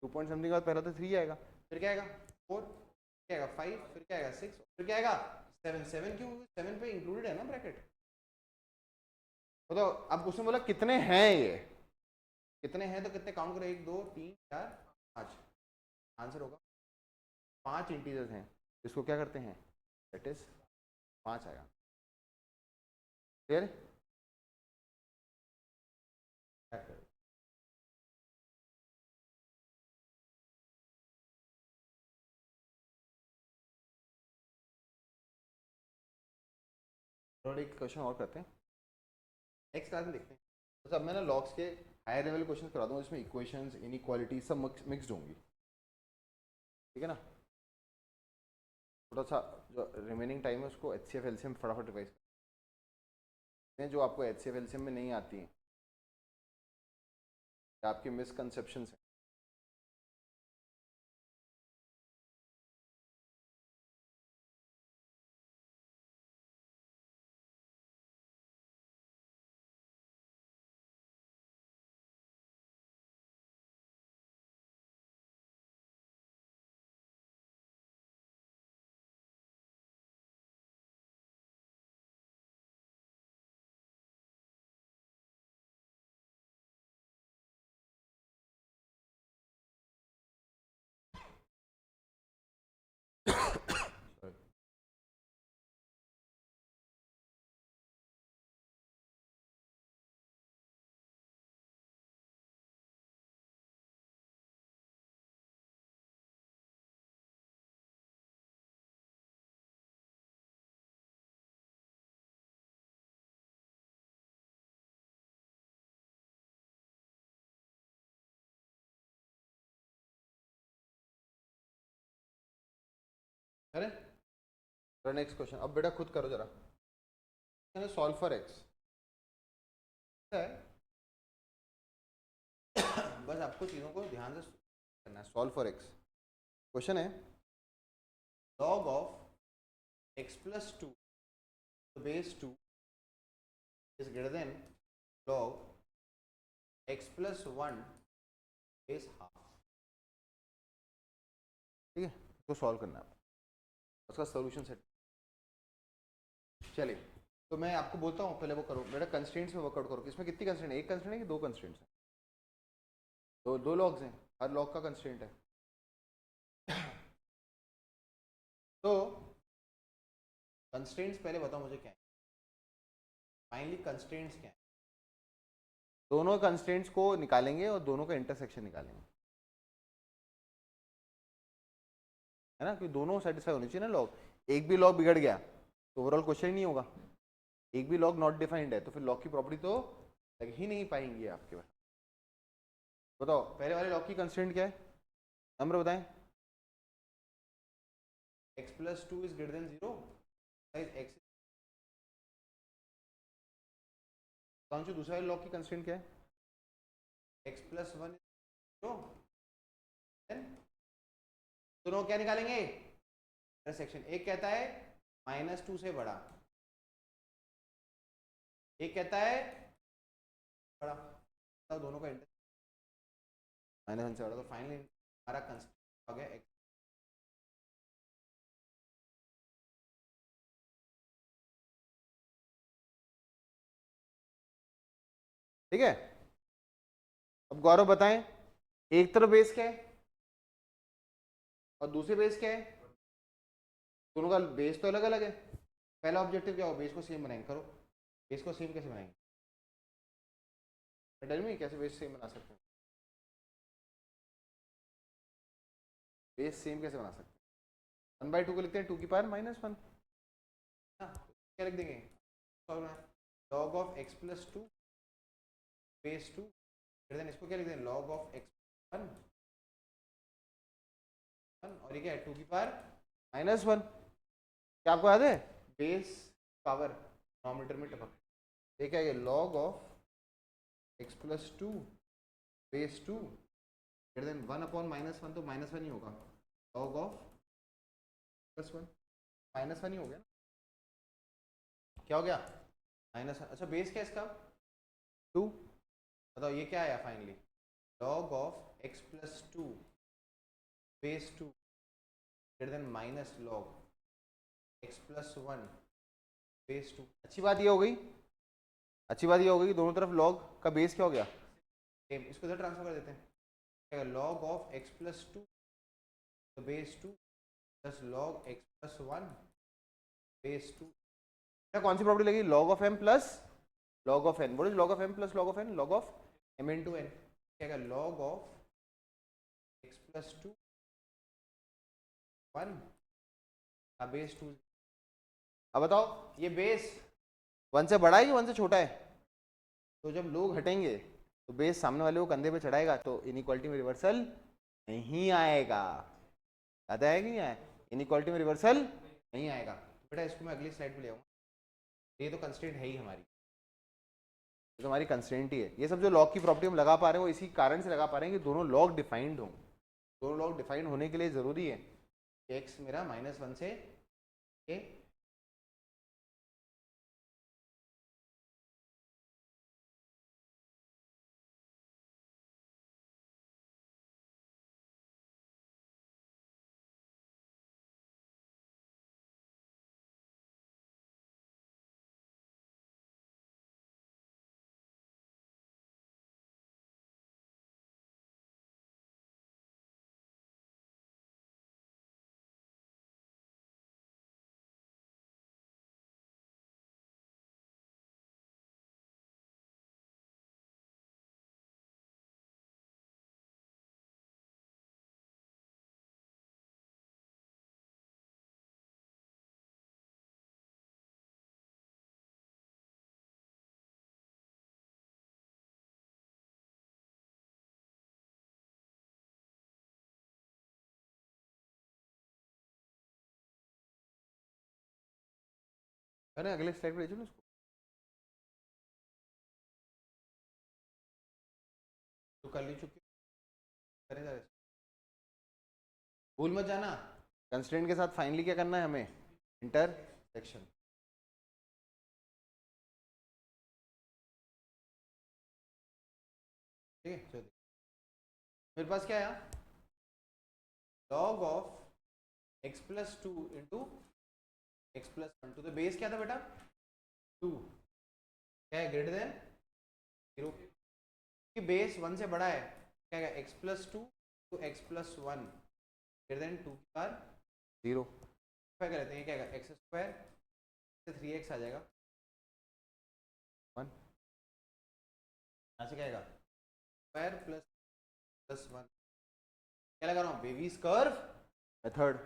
2 पॉइंट समथिंग का पहला तो 3 आएगा, फिर क्या आएगा 4, क्या आएगा 5, फिर क्या आएगा 6, फिर क्या आएगा 7। 7 क्यों, 7 पे इंक्लूडेड है ना ब्रैकेट। बताओ अब उसने बोला कितने हैं, ये कितने हैं, तो कितने काउंट करें 1 2 3 4 5, आंसर होगा 5 इंटीजर्स हैं। इसको क्या करते हैं, दैट इज 5 आएगा। क्लियर, थोड़ा एक क्वेश्चन और करते हैं, नेक्स्ट क्लास में देखते हैं। तो अब मैं ना लॉग्स के हायर लेवल क्वेश्चन करा दूंगा जिसमें इक्वेशंस इनइक्वालिटी सब मिक्सड होंगी, ठीक है ना। थोड़ा सा जो रिमेनिंग टाइम है उसको HCF LCM फटाफट रिवाइज करते हैं, जो आपको HCF LCM में नहीं आती हैं, आपके मिसकंसेप्शंस हैं। अरे नेक्स्ट क्वेश्चन, अब बेटा खुद करो जरा, सॉल्व फॉर एक्स है। बस आपको चीज़ों को ध्यान से करना है। सॉल्व फॉर एक्स क्वेश्चन है, log of x plus two base two is greater then log x plus one base half. ठीक है, इसको सॉल्व करना है, उसका सोल्यूशन सेट। चलिए, तो मैं आपको बोलता हूँ पहले वो करो बेटा, कंस्ट्रेंट्स में वर्कआउट करो। इसमें कितनी कंस्ट्रेंट है? एक कंस्ट्रेंट है कि दो कंस्ट्रेंट्स हैं? दो लॉग्स हैं, हर लॉग का कंस्ट्रेंट है। तो कंस्ट्रेंट्स पहले बताओ मुझे क्या है, फाइनली कंस्ट्रेंट्स क्या है? दोनों कंस्ट्रेंट्स को निकालेंगे और दोनों का इंटरसेक्शन निकालेंगे, है ना, क्योंकि दोनों सेटिस्फाई होनी चाहिए ना लॉग। एक भी लॉग बिगड़ गया तो ओवरऑल क्वेश्चन ही नहीं होगा। एक भी लॉग नॉट डिफाइंड है तो फिर लॉग की प्रॉपर्टी तो लग ही नहीं पाएंगी आपके पास। बताओ पहले वाले लॉग की कंस्ट्रेंट क्या है, नंबर बताएं। x plus two is greater than zero, x दूसरा वाले लॉग की कंस्ट्रेंट क्या है? x plus one zero. दोनों क्या निकालेंगे? इंटरसेक्शन। एक कहता है माइनस टू से बड़ा, एक कहता है बड़ा, तो दोनों का इंटरसेक्शन माइनस वन से बड़ा, तो फाइनली हमारा कंस्ट्रेंट हो गया x। ठीक है, अब गौरव बताएं, एक तरफ बेस क्या है और दूसरे बेस क्या है? दोनों का बेस तो अलग अलग है। पहला ऑब्जेक्टिव क्या हो? बेस को सेम बनाएंगे। करो, बेस को सेम कैसे बनाएंगे? टेल मी, कैसे बेस सेम बना सकते हैं? बेस सेम कैसे बना सकते हैं? वन बाई टू को लिखते हैं टू की पावर माइनस वन, क्या लिख देंगे? Log of x plus two base two, इसको क्या लिख दें? लॉग ऑफ एक्स वन, और ये क्या है? टू की पावर माइनस वन। क्या आपको याद है? बेस पावर नॉमिनेटर में टपक, ये क्या है? Log of x plus two base two greater than one upon minus one, तो माइनस वन ही होगा। Log of plus one minus one ही हो गया ना, क्या हो गया? Minus one. अच्छा, बेस क्या है इसका? टू। बताओ ये क्या आया finally? Log of x plus two base two greater than minus log x plus one base two. अच्छी बात ये हो गई, अच्छी बात ये हो गई, दोनों तरफ लॉग का बेस क्या हो गया? सेम। इसको इधर ट्रांसफर कर देते हैं, log of x plus two base two plus log x plus one base two. क्या कौन सी प्रॉपर्टी लगी? Log of M plus log of N. बोलो log of M plus log of N, log of M into N. क्या log of x plus two one का base two. अब बताओ ये बेस वन से बड़ा है कि वन से छोटा है? तो जब लोग हटेंगे तो बेस सामने वाले को कंधे पे चढ़ाएगा, तो इनइक्वालिटी में रिवर्सल नहीं आएगा। आता है कि नहीं आया? इनइक्वालिटी में रिवर्सल नहीं आएगा। बेटा इसको मैं अगली स्लाइड पे ले आऊँगा, ये तो कंस्ट्रेंट है ही हमारी, ये तो हमारी कंस्ट्रेंट ही है। ये सब जो लॉग की प्रॉपर्टी हम लगा पा रहे हैं वो इसी कारण से लगा पा रहे हैं कि दोनों लॉग डिफाइंड हों। दोनों लॉग डिफाइंड होने के लिए ज़रूरी है कि एक्स मेरा माइनस वन से अरे अगले स्लाइड पे ले चलो इसको, तो कर ली चुकी करें जरा, भूल मत जाना कंस्ट्रेंट के साथ फाइनली क्या करना है हमें, इंटरसेक्शन। ठीक है चलो मेरे पास क्या आया, log of x plus two into x plus one two, तो बेस क्या था बेटा 2, क्या है ग्रेटर देन 0, कि बेस 1 से बड़ा है, क्या है x plus two two x plus one greater than 2 बार 0, क्या करते हैं, क्या है एक्स स्क्वायर से 3x आ जाएगा 1, यहाँ से क्या आएगा स्क्वायर प्लस प्लस 1, क्या लगा रहा हूँ बेबीज curve method,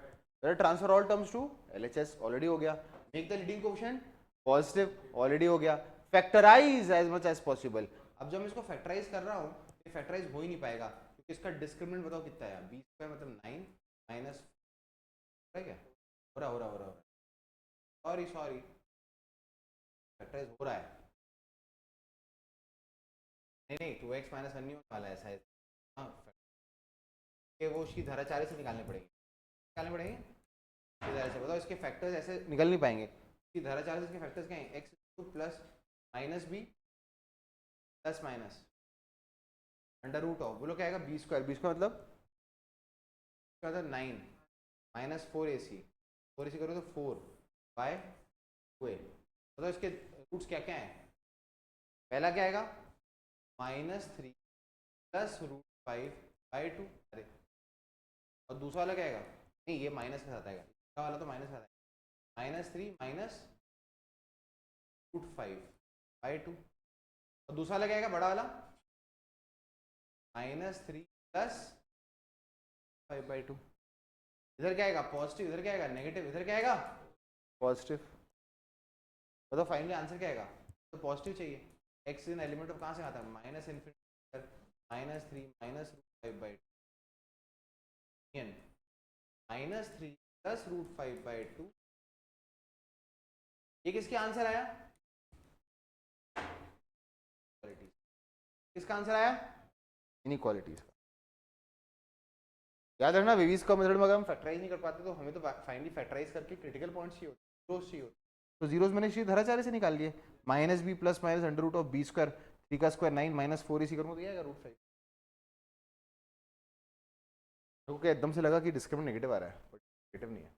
transfer all terms to LHS already हो गया, make the leading coefficient positive already हो गया, factorise as much as possible. अब जब मैं इसको फैक्टराइज कर रहा हूँ ये फैक्टराइज हो ही नहीं पाएगा क्योंकि इसका डिस्क्रिमिनेंट बताओ कितना है, बी स्क्वायर मतलब 9 माइनस, क्या हो रहा सॉरी फैक्टराइज हो रहा है, नहीं 2x माइनस 1 नहीं होने वाला है ऐसा है, हाँ वो उसकी धाराचार्य से निकालने पड़ेंगे से, बताओ इसके फैक्टर्स ऐसे निकल नहीं पाएंगे, इसकी धाराचार्य से इसके फैक्टर्स क्या हैं, x plus minus b plus minus under root of, बोलो क्या आएगा बी स्क्वायर मतलब 9 माइनस 4ac करो तो 4 बाय 2a, बताओ इसके रूट्स क्या क्या हैं, पहला क्या आएगा -3 प्लस रूट 5 बाई 2, अरे और दूसरा वाला क्या आएगा, नहीं ये माइनस के साथ आएगा, दूसरा वाला तो माइनस के साथ आएगा, -3 माइनस रूट 5 बाई 2, और दूसरा वाला क्या आएगा बड़ा वाला -3 प्लस 5 बाई 2, इधर क्या आएगा पॉजिटिव, इधर क्या आएगा नेगेटिव, इधर क्या आएगा पॉजिटिव, बताओ फाइनली आंसर क्या आएगा, तो पॉजिटिव चाहिए, x इन एलिमेंट ऑफ कहाँ से आता है minus infinity -3 minus root 5 by 2 -3 plus root 5 by 2, ये किसके आंसर आया, किसका आंसर आया इनइक्वालिटीज का। याद रखना वेवीज का मेथड में अगर हम फैक्टराइज नहीं कर पाते तो हमें तो फाइनली फैक्टराइज करके क्रिटिकल पॉइंट्स चाहिए होते, रोज चाहिए होते, तो जीरोस मैंने इसलिए धाराचार्य से निकाल लिए, minus b plus minus under root of b square 3 का स्क्वायर 9 माइनस 4 इसी करूँगा तो आएगा रूट 5, तो क्या एकदम से लगा कि डिस्क्रिमिनेंट नेगेटिव आ रहा है बट नेगेटिव नहीं है।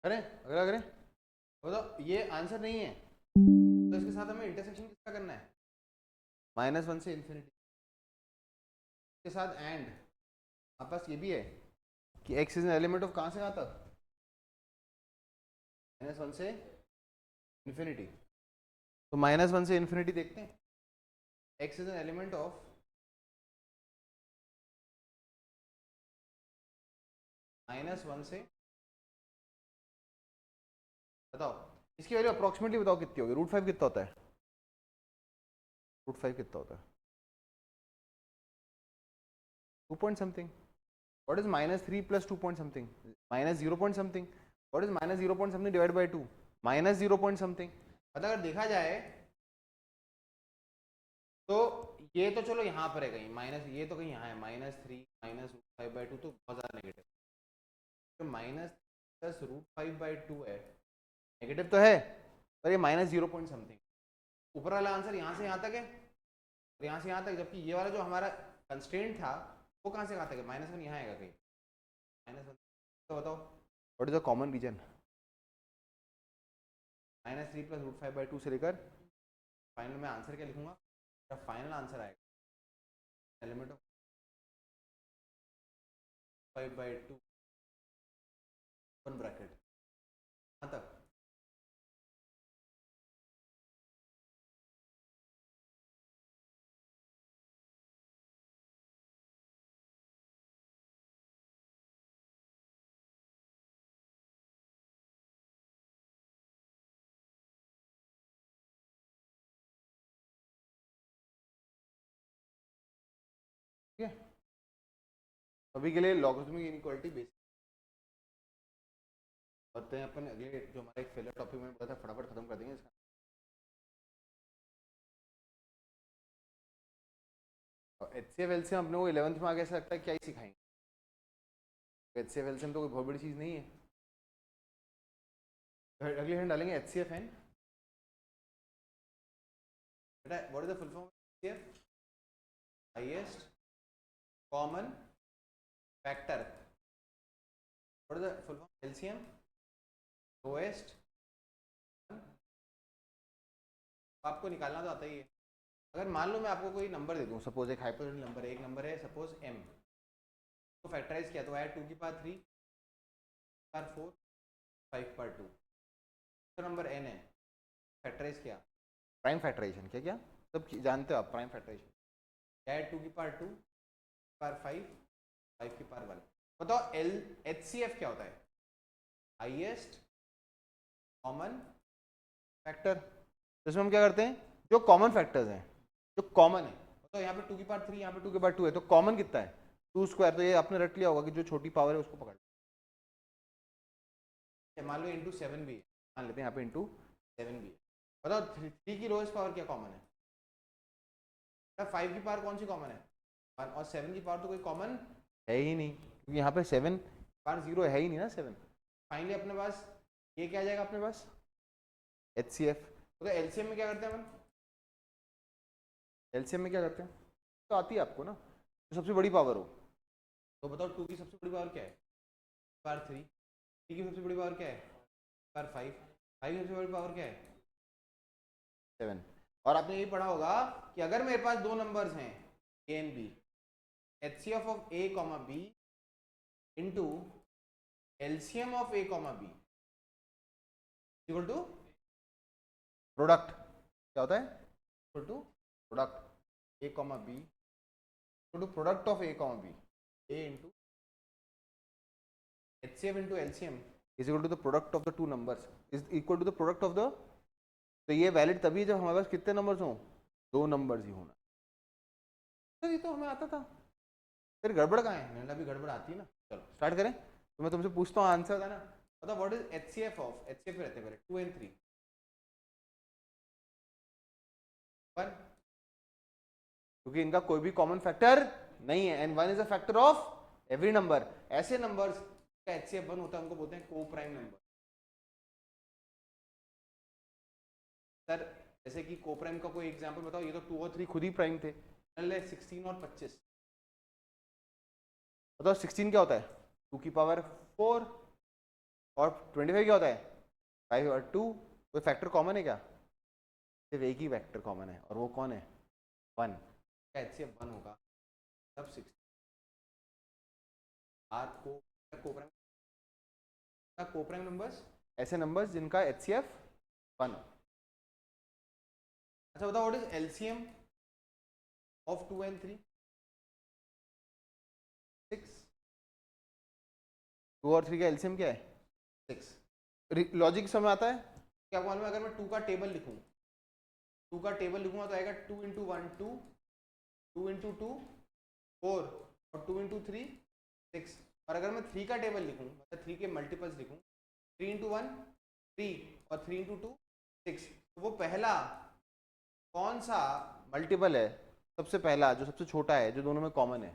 अरे अगर तो ये आंसर नहीं है तो इसके साथ हमें इंटरसेक्शन किसका करना है, -1 से इन्फिनिटी के साथ, एंड आपके पास ये भी है कि x is an element of कहाँ से कहाँ तक -1 से इन्फिनिटी, तो -1 से इन्फिनिटी देखते हैं, x is an element of -1 से, बताओ इसकी वैल्यू अप्रोक्सीमेटली बताओ कितनी होगी, रूट 5 कितना होता है, रूट 5 कितना होता है 2 point something, what is -3 plus 2 point something -0 point something, what is -0 point something divide by 2 -0 point something, मतलब अगर देखा जाए तो ये तो चलो यहाँ पर है कहीं माइनस, ये तो कहीं यहाँ है -3 माइनस रूट 5 बाई 2 तो बहुत ज़्यादा नेगेटिव, तो माइनस प्लस रूट 5 बाई 2 है नेगेटिव तो है पर ये माइनस 0 पॉइंट समथिंग। ऊपर वाला आंसर यहाँ से यहाँ तक है और यहाँ से यहाँ तक, जबकि ये वाला जो हमारा कंस्ट्रेंट था वो कहाँ से कहाँ तक है, -1 यहाँ आएगा कहीं, -1। तो बताओ what is the common region? -3 + √5/2 से लेकर फाइनल में आंसर क्या लिखूंगा, फाइनल आंसर आएगा एलिमेंट ऑफ 5/2 ब्रैकेट यहाँ तक। ठीक है, अभी के लिए लॉगरिथमिक इनइक्वालिटी बेसिक करते हैं अपन। अगले जो हमारा एक फेलर टॉपिक में बताया था फटाफट खत्म कर देंगे इसका। HCF LCM अपने को 11th में आगे ऐसा लगता है क्या ही सिखाएंगे, HCF LCM तो कोई बहुत बड़ी चीज नहीं है। अगले हैंड डालेंगे HCFN। बेटा what is the full form HCF? Highest common factor. What is the full form LCM? Lowest. आपको निकालना तो आता ही है। अगर मान लो मैं आपको कोई नंबर दे दूं, सपोज एक हाइपोथेटिकल नंबर है, एक नंबर है सपोज m, तो फैक्टराइज किया तो आया 2 की पावर 3, 4, 5 पावर 2। तो नंबर n है, फैक्टराइज किया, प्राइम फैक्टराइजेशन क्या क्या सब जानते हो आप, प्राइम फैक्टराइजेशन क्या है, 2 की पावर 2, पावर 5, 5 की पावर 1। बताओ HCF क्या होता है? Highest common factor. तो इसमें हम क्या करते हैं, जो कॉमन फैक्टर्स हैं, जो कॉमन है, तो यहाँ पे 2 की पावर 3, यहाँ पे 2 की पावर 2 है, तो कॉमन कितना है 2 स्क्वायर। तो ये आपने रट लिया होगा कि जो छोटी पावर है उसको पकड़, मान लो इंटू 7 भी है, मान लेते हैं यहाँ पे इंटू 7 भी है। बताओ 3 की लोएस्ट पावर क्या कॉमन है? 5 की पावर कौन सी कॉमन है? 1, और 7 की पावर तो कोई कॉमन है ही नहीं, क्योंकि यहाँ पे 7 पावर 0 है ही नहीं ना 7। फाइनली अपने पास ये क्या आ जाएगा अपने पास HCF। तो LCM में क्या करते हैं अपन, LCM में क्या करते हैं, तो आती है आपको ना, तो सबसे बड़ी पावर हो, तो बताओ 2 की सबसे बड़ी पावर क्या है? पावर 3। 3 की सबसे बड़ी पावर क्या है? पावर 5। 5 की सबसे बड़ी पावर क्या है? 7। और आपने ये पढ़ा होगा कि अगर मेरे पास दो नंबर्स हैं A and B, HCF of A, B into LCM of A, B equal to product. क्या होता है? Equal to product A, B equal to product of A, B, A into HCF into LCM is equal to the product of the two numbers is equal to the product of the. तो ये valid तभी है जब हमारे पास कितने numbers हों, दो numbers ही होना। तो ये तो हमें आता था, फिर गड़बड़ कहाँ है? मैंने अभी गड़बड़ आती है ना। चलो स्टार्ट करें, तो मैं तुमसे पूछता हूँ आंसर था ना, बताओ what is HCF of, HCF रहते हैं पहले 2 and 3, 1, क्योंकि इनका कोई भी कॉमन फैक्टर नहीं है, and 1 is a factor of every number. ऐसे नंबर्स का HCF 1 होता है, उनको बोलते हैं को प्राइम नंबर। सर जैसे कि को प्राइम का कोई एग्जांपल बताओ, ये तो 2 और 3 खुद ही प्राइम थे, 16 और 25। बताओ 16 क्या होता है? 2 की पावर 4, और 25 क्या होता है? 5 और 2। कोई फैक्टर कॉमन है क्या? सिर्फ एक ही फैक्टर कॉमन है, और वो कौन है? 1। HCF 1 होगा तब 16 आर को प्राइम नंबर्स, ऐसे नंबर्स जिनका HCF 1 हो। अच्छा बताओ what is LCM of 2 and 3? 6। 2 और 3 का LCM क्या है? 6। लॉजिक समझ आता है क्या? मालूम है अगर मैं 2 का टेबल लिखूं, 2 का टेबल लिखूंगा तो आएगा 2 इंटू 1 2, 2 इंटू 2 4, और 2 इंटू 3 6। और अगर मैं 3 का टेबल लिखूं, मतलब 3 के मल्टीपल्स लिखूं, 3 इंटू 1 3, और 3 इंटू 2 6, तो वो पहला कौन सा मल्टीपल है? सबसे पहला जो सबसे छोटा है, जो दोनों में कॉमन है,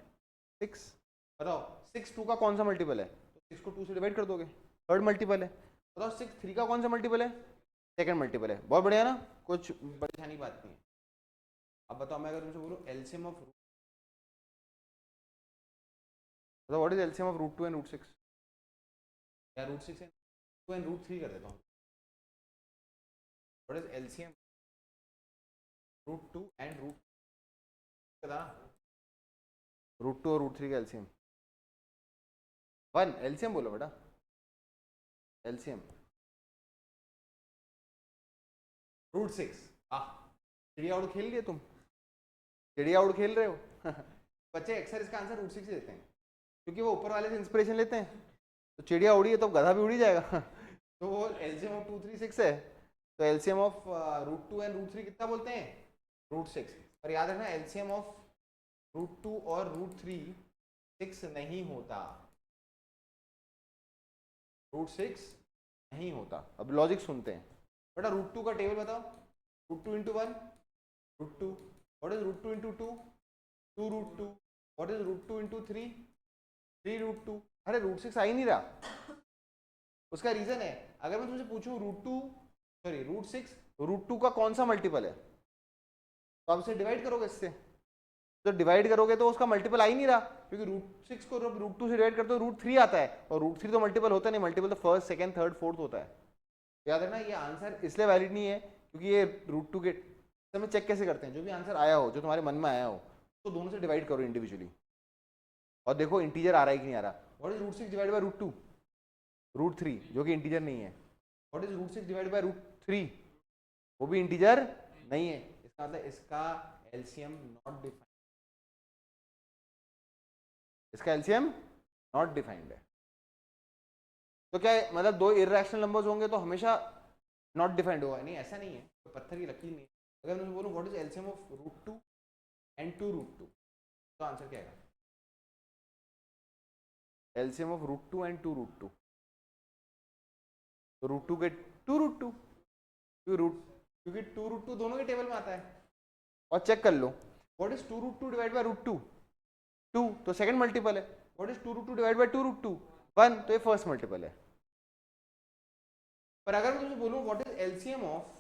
6। बताओ 6 2 का कौन सा मल्टीपल है? तो 6 को 2 से डिवाइड कर दोगे, थर्ड मल्टीपल है। बताओ 6 3 का कौन सा मल्टीपल है? सेकंड मल्टीपल है। बहुत बढ़िया ना, कुछ परेशानी बात नहीं है। अब बताओ मैं अगर तुमसे बोलूं एलसीएम ऑफ, बताओ what is LCM of root 2 and root 6? या रूट 6 एंड 2 एंड रूट 3 कर देता हूँ। What is LCM root 2 and root, बता रूट 2 और रूट 3 का एलसीएम 1। एलसीएम बोलो बेटा, एलसीएम रूट 6। चिड़िया उड़ खेल लिए तुम, चिड़िया उड़ खेल रहे हो बच्चे अक्सर इसका आंसर रूट 6 ही देते हैं क्योंकि वो ऊपर वाले से इंस्पिरेशन लेते हैं। तो चिड़िया उड़ी है तो गधा भी उड़ी जाएगा तो वो एलसीएम ऑफ 2 3 6 है। तो LCM of root 2 and root 3 कितना बोलते हैं? रूट 6। और याद रखना एलसीएम ऑफ रूट 2 और रूट 3 6 नहीं होता, रूट 6 नहीं होता। अब लॉजिक सुनते हैं बेटा। रूट 2 का टेबल बताओ। Root 2 into 1 root 2, what is root 2 into 2 2 root 2, what is root 2 into 3 3 root 2। अरे रूट 6 आ ही नहीं रहा। उसका रीजन है, अगर मैं तुमसे पूछूं रूट 2 सॉरी रूट 6 रूट 2 का कौन सा मल्टीपल है, तो आप इसे डिवाइड करोगे इससे, तो डिवाइड करोगे तो उसका मल्टीपल आ ही नहीं रहा क्योंकि रूट 6 को रूट 2 से डिवाइड करते हो रूट 3 आता है और रूट 3 तो मल्टीपल होता नहीं, मल्टीपल तो फर्स्ट सेकंड थर्ड फोर्थ होता है। याद रखना ये आंसर इसलिए वैलिड नहीं है क्योंकि ये रूट 2 के समय चेक कैसे करते हैं, जो भी आंसर आया हो जो तुम्हारे मन में आया हो तो दोनों से डिवाइड करो इंडिविजुअली और देखो इंटीजर आ रहा है कि नहीं आ रहा। What is root 6 divide by root 2 root 3 जो कि इंटीजर नहीं है। What is root 6 divide by root 3 वो भी इंटीजर नहीं है। इसका मतलब इसका एलसीएम नॉट डिफाइंड, इसका एलसीएम नॉट डिफाइंड है। तो क्या मतलब दो इररेशनल नंबर्स होंगे तो हमेशा नॉट डिफाइंड होगा? नहीं, ऐसा नहीं है, तो पत्थर की लकीर नहीं है। अगर मैं बोलूं what is LCM of root 2 and 2 root 2 तो आंसर क्या आएगा? LCM of root 2 and 2 root 2 तो रूट 2 के 2 रूट 2 क्योंकि 2 रूट 2 दोनों के टेबल में आता है। और चेक कर लो what is 2 root 2 divide by root 2 2 तो सेकंड मल्टीपल है। What is 2 root 2 divide by 2 root 2 1 तो ये फर्स्ट मल्टीपल है। पर अगर मैं तुमसे बोलूं व्हाट इज एलसीएम ऑफ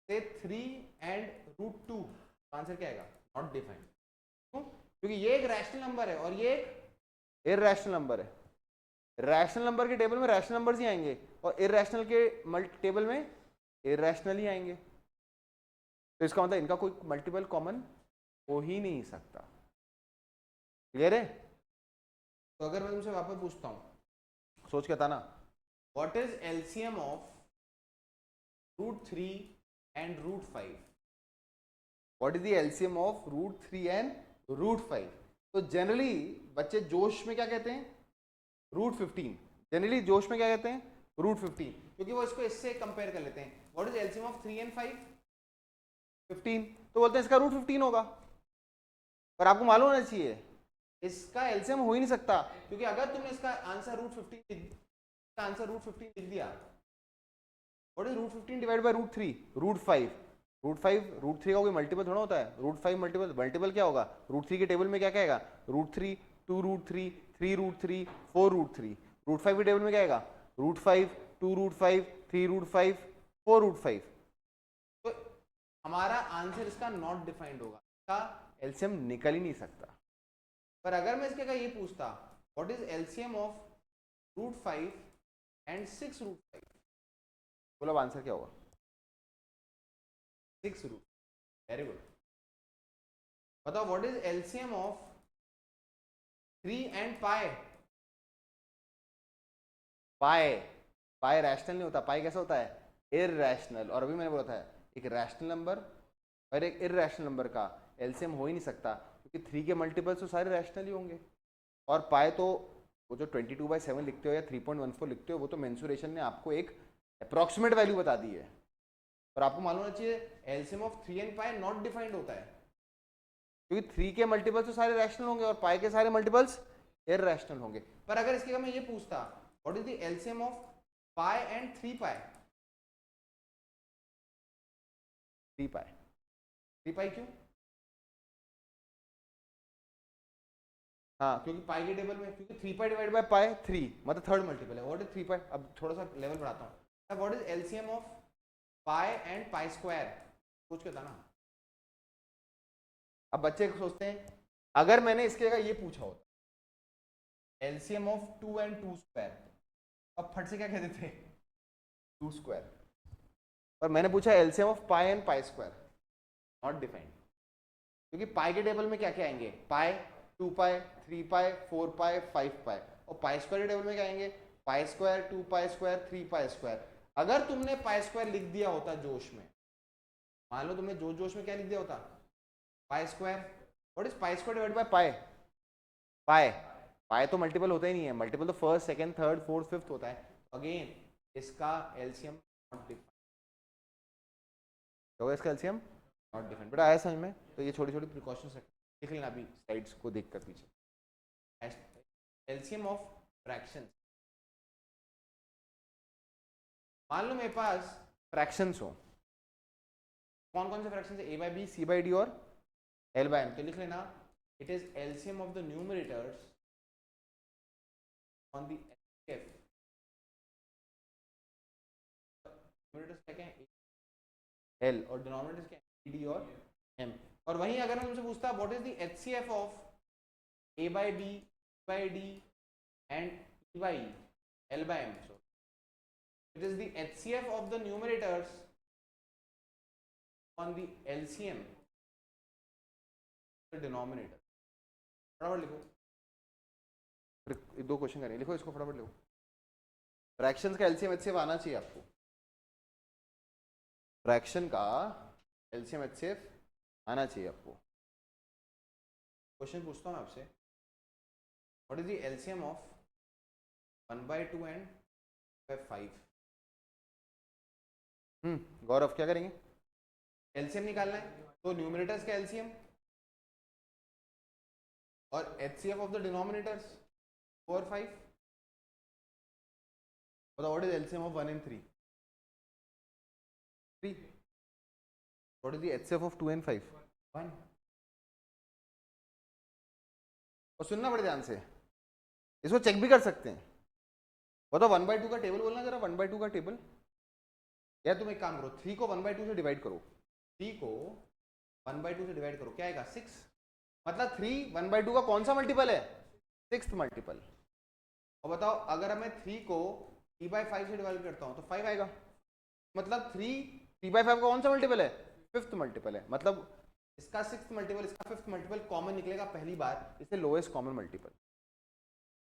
से 3 एंड रूट 2 तो आंसर क्या आएगा? Not defined. क्यों? क्योंकि ये एक रैशनल नंबर है और ये एक इररेशनल नंबर है। रैशनल नंबर के टेबल में रैशनल नंबर्स ही आएंगे और इररेशनल के टेबल में इररेशनल ही आएंगे। तो इसका मतलब इनका कोई मल्टीपल कॉमन हो ही नहीं सकता। क्लियर है? तो अगर मैं तुमसे वापस पूछता हूं, सोच के बताना, what is LCM of root 3 and root 5? What is the LCM of root 3 and root 5? तो जनरली बच्चे जोश में क्या कहते हैं? रूट 15। जनरली जोश में क्या कहते हैं? रूट 15, क्योंकि वो इसको इससे कंपेयर कर लेते हैं। What is LCM of 3 and 5? 15, तो बोलते हैं इसका रूट 15 होगा। पर आपको मालूम होना चाहिए इसका एलसीएम हो ही नहीं सकता क्योंकि अगर तुमने इसका आंसर रूट 15 आंसर रूट 15 लिख दिया, what is root 15 divide by root 3? Root 5। Root 5 root 3 का कोई मल्टीपल थोड़ा होता है। रूट 5 मल्टीपल क्या होगा? रूट 3 के टेबल में क्या क्या आएगा? Root 3 2 root 3 3 root 3 4 root 3। Root 5 के टेबल में क्या आएगा? Root 5 2 root 5 3 root 5 4 root 5। तो हमारा आंसर इसका नॉट डिफाइंड होगा, इसका एलसीएम निकल ही नहीं सकता। पर अगर मैं इसके का ये पूछता what is LCM of root 5 and 6 root 5, बोलो आंसर क्या होगा? 6 रूट। Very good. बताओ what is LCM of 3 and pi? Pi, pi rational नहीं होता। पाई कैसा होता है? इररैशनल। और अभी मैंने बोला था एक रैशनल नंबर और एक इररैशनल नंबर का एलसीएम हो ही नहीं सकता क्योंकि 3 के मल्टीपल्स तो सारे रैशनल ही होंगे। और पाई तो वो जो 22/7 लिखते हो या 3.14 लिखते हो वो तो मेंसुरेशन ने आपको एक अप्रॉक्सीमेट वैल्यू बता दी है। पर आपको मालूम होना चाहिए LCM of 3 and pi not defined होता है क्योंकि 3 के मल्टीपल्स तो सारे रैशनल होंगे और पाई के सारे मल्टीपल्स इररैशनल होंगे। पर अगर इसके मैं ये पूछता what is the LCM of pi and 3 पाई? 3 पाई। 3 पाई क्यों? हाँ क्योंकि पाई के टेबल में, क्योंकि 3 पाई डिवाइड बाय पाई 3 मतलब थर्ड मल्टीपल है। व्हाट इज 3 पाई? अब थोड़ा सा लेवल बढ़ाता हूँ। What is LCM of pi and pi square, पूछ के था ना। अब बच्चे सोचते हैं अगर मैंने इसके जगह ये पूछा होता एलसीएम ऑफ 2 एंड 2 स्क्वायर, अब फट से क्या कहते थे 2 स्क्वायर, पर मैंने पूछा LCM of pi and pi square, not defined, क्योंकि पाई के टेबल में क्या क्या आएंगे, पाई, 2 पाई, 3 पाई, 4 पाई, 5 पाई, और पाई स्क्वायर के टेबल में क्या आएंगे, pi square, 2 pi square, 3 pi square. अगर तुमने पाई स्क्वायर लिख दिया होता जोश में, मान लो तुमने जोश में क्या लिख दिया होता, pi square, what is pi square divided by pi, pi, pi तो मल्टीपल होता ही नहीं है, मल्टीपल तो first, second, third, fourth, fifth होता है। अगेन इसका एलसीएम नॉट डिफाइंड होगा, इसका एलसीएम नॉट डिफाइंड। बेटा आया समझ में? तो ये छोटी छोटी प्रिकॉशंस देख लेना अभी स्लाइड्स को देखकर पीछे। एलसीएम ऑफ फ्रैक्शंस, मान लो मेरे पास फ्रैक्शंस हो, कौन कौन से फ्रैक्शंस है, a by B, c by D और l बाई m, तो लिख लेना it is LCM of the numerators on the HCF, numerators क्या है l और डिनोमिनेटर्स क्या है d और m। और वहीं अगर मैं तुमसे पूछता what is the HCF of a by b, c by d and e by l by m, so it is the HCF of the numerators on the LCM the denominator। फटाफट लिखो, दो question करें, लिखो इसको फटाफट लिखो। Fractions का LCM HCF आना चाहिए आपको, फ्रैक्शन का एलसीएम एचसीएफ आना चाहिए आपको। क्वेश्चन पूछता हूं आपसे, what is the LCM of 1/2 and 5? गौरव क्या करेंगे, एलसीएम निकालना है, तो न्यूमरेटर्स का एलसीएम और एचसीएफ ऑफ द डिनोमिनेटर्स 4 और 5। बताओ what is LCM of 1 and 3? 3। What is the HCF of 2 and 5? 1। और सुनना बड़े ध्यान से, इसको चेक भी कर सकते हैं। बताओ 1/2 का टेबल बोलना जरा, 1/2 का टेबल, या तुम एक काम करो 3 को 1/2 से डिवाइड करो, 3 को 1/2 से डिवाइड करो, क्या आएगा 6, मतलब 3 1/2 का कौन सा मल्टीपल है, 6th मल्टीपल। और बताओ अगर मैं 3 को 3/5 से डिवाइड करता हूं तो 5 आएगा, मतलब 3/5 का कौन सा मल्टीपल है, 5th मल्टीपल है, मतलब इसका 6th मल्टीपल, इसका 5th मल्टीपल कॉमन निकलेगा पहली बार, इसे लोएस्ट कॉमन मल्टीपल।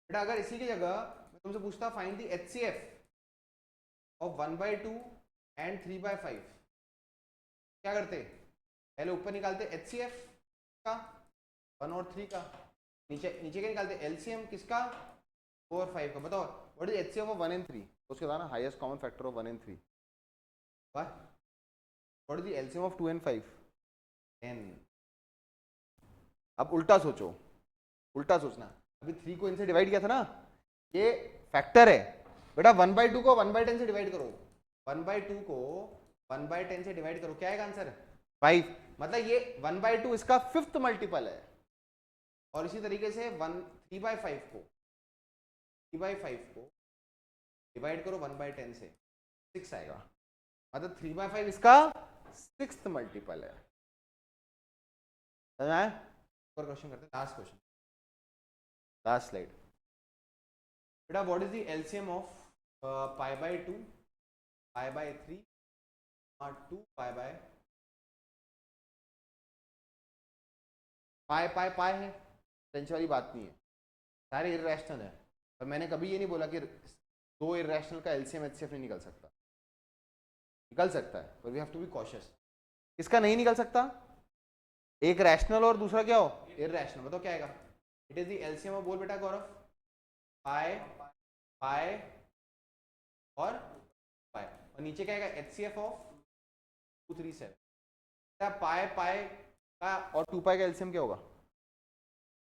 बेटा अगर इसी की जगह मैं तुमसे पूछता find the HCF of 1/2 and 3/5, क्या करते, पहले ऊपर निकालते HCF का 1 और 3 का, नीचे क्या निकालते LCM किसका 4 और 5 का। बताओ what is HCF of 1 and 3, उसके बाद ना highest common factor of 1 and 3, what is the LCM of 2 and 5? 10। अब उल्टा सोचो, उल्टा सोचना, अभी 3 को इनसे डिवाइड किया था ना, ये फैक्टर है बेटा, 1/2 को 1/10 से डिवाइड करो, 1/2 को 1/10 से डिवाइड करो, क्या आएगा आंसर 5, मतलब ये 1/2 इसका 5th मल्टीपल है। और इसी तरीके से 3/5 को डिवाइड करो 1/10 से, 6 आएगा, मतलब 3/5 इसका 6th मल्टीपल है। समझ आया? और क्वेश्चन करते हैं, लास्ट क्वेश्चन, लास्ट स्लाइड। बेटा what is the LCM of π/2, π/3 और 2 π/, पाई है, टेंशन वाली बात नहीं है, सारे इररेशनल है, पर मैंने कभी ये नहीं बोला कि 2 इररेशनल का एलसीएम एचसीएफ नहीं निकल सकता, निकल सकता है, पर we have to be cautious. किसका नहीं निकल सकता, एक रैशनल और दूसरा क्या हो, इररेशनल। बताओ क्या आएगा, it is the LCM of, बोल बेटा गौरव, पाई और पाई, और नीचे क्या आएगा HCF ऑफ 237। पाई का और 2 पाई का एलसीएम क्या होगा,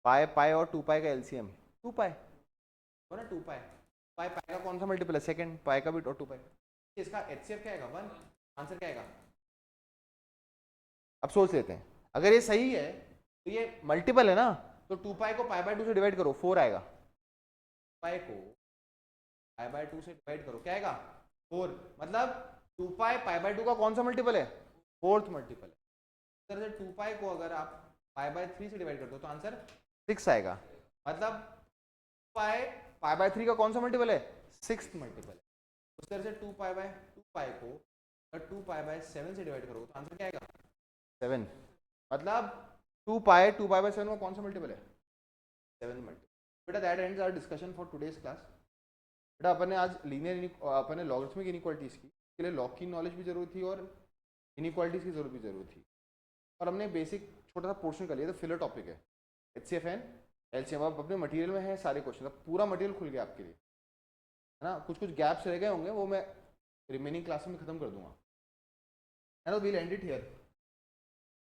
पाई और 2 पाई का एलसीएम 2 पाई हो ना, 2 पाई, पाई का कौन सा मल्टीपल है, सेकंड, पाई का भी और 2 पाई, इसका HCF क्या आएगा 1, आंसर क्या आएगा। अब सोच लेते हैं, अगर ये सही है तो ये मल्टीपल है ना, तो 2 पाई को π/2 से डिवाइड करो, 4 आएगा, पाई को π/2 से डिवाइड करो, क्या आएगा 4, मतलब 2 पाई पाई बाय 2 का कौन सा मल्टीपल है? फोर्थ मल्टीपल है। इस तरह से 2 पाई को अगर आप पाई बाय 3 से डिवाइड कर दो तो आंसर 6 आएगा। मतलब पाई पाई बाय 3 का कौन सा मल्टीपल है? 6th मल्टीपल है। उस तरह से 2 पाई को अगर 2 पाई बाय 7 से डिवाइड करोगे तो आंसर क्या आएगा? 7। मतलब 2 पाई बाय 7 का कौन सा मल्टीपल है? 7 मल्टीपल। बेटा that ends our discussion for today's class. बेटा अपन ने आज लीनियर अपन ने लॉगरिथमिक इनइक्वालिटीज की, इसके लिए लॉग की नॉलेज भी जरूरी थी और इनइक्वालिटीज की जरूरत भी जरूरी थी। और हमने बेसिक छोटा सा पोर्शन कर लिया था, फिलर टॉपिक है HCF LCM। अब अपने मटेरियल में है सारे क्वेश्चन, अब पूरा मटेरियल खुल गया आपके लिए, है ना। कुछ कुछ गैप्स रह गए होंगे, वो मैं रिमेनिंग क्लास में खत्म कर दूंगा, है ना। We'll end it here.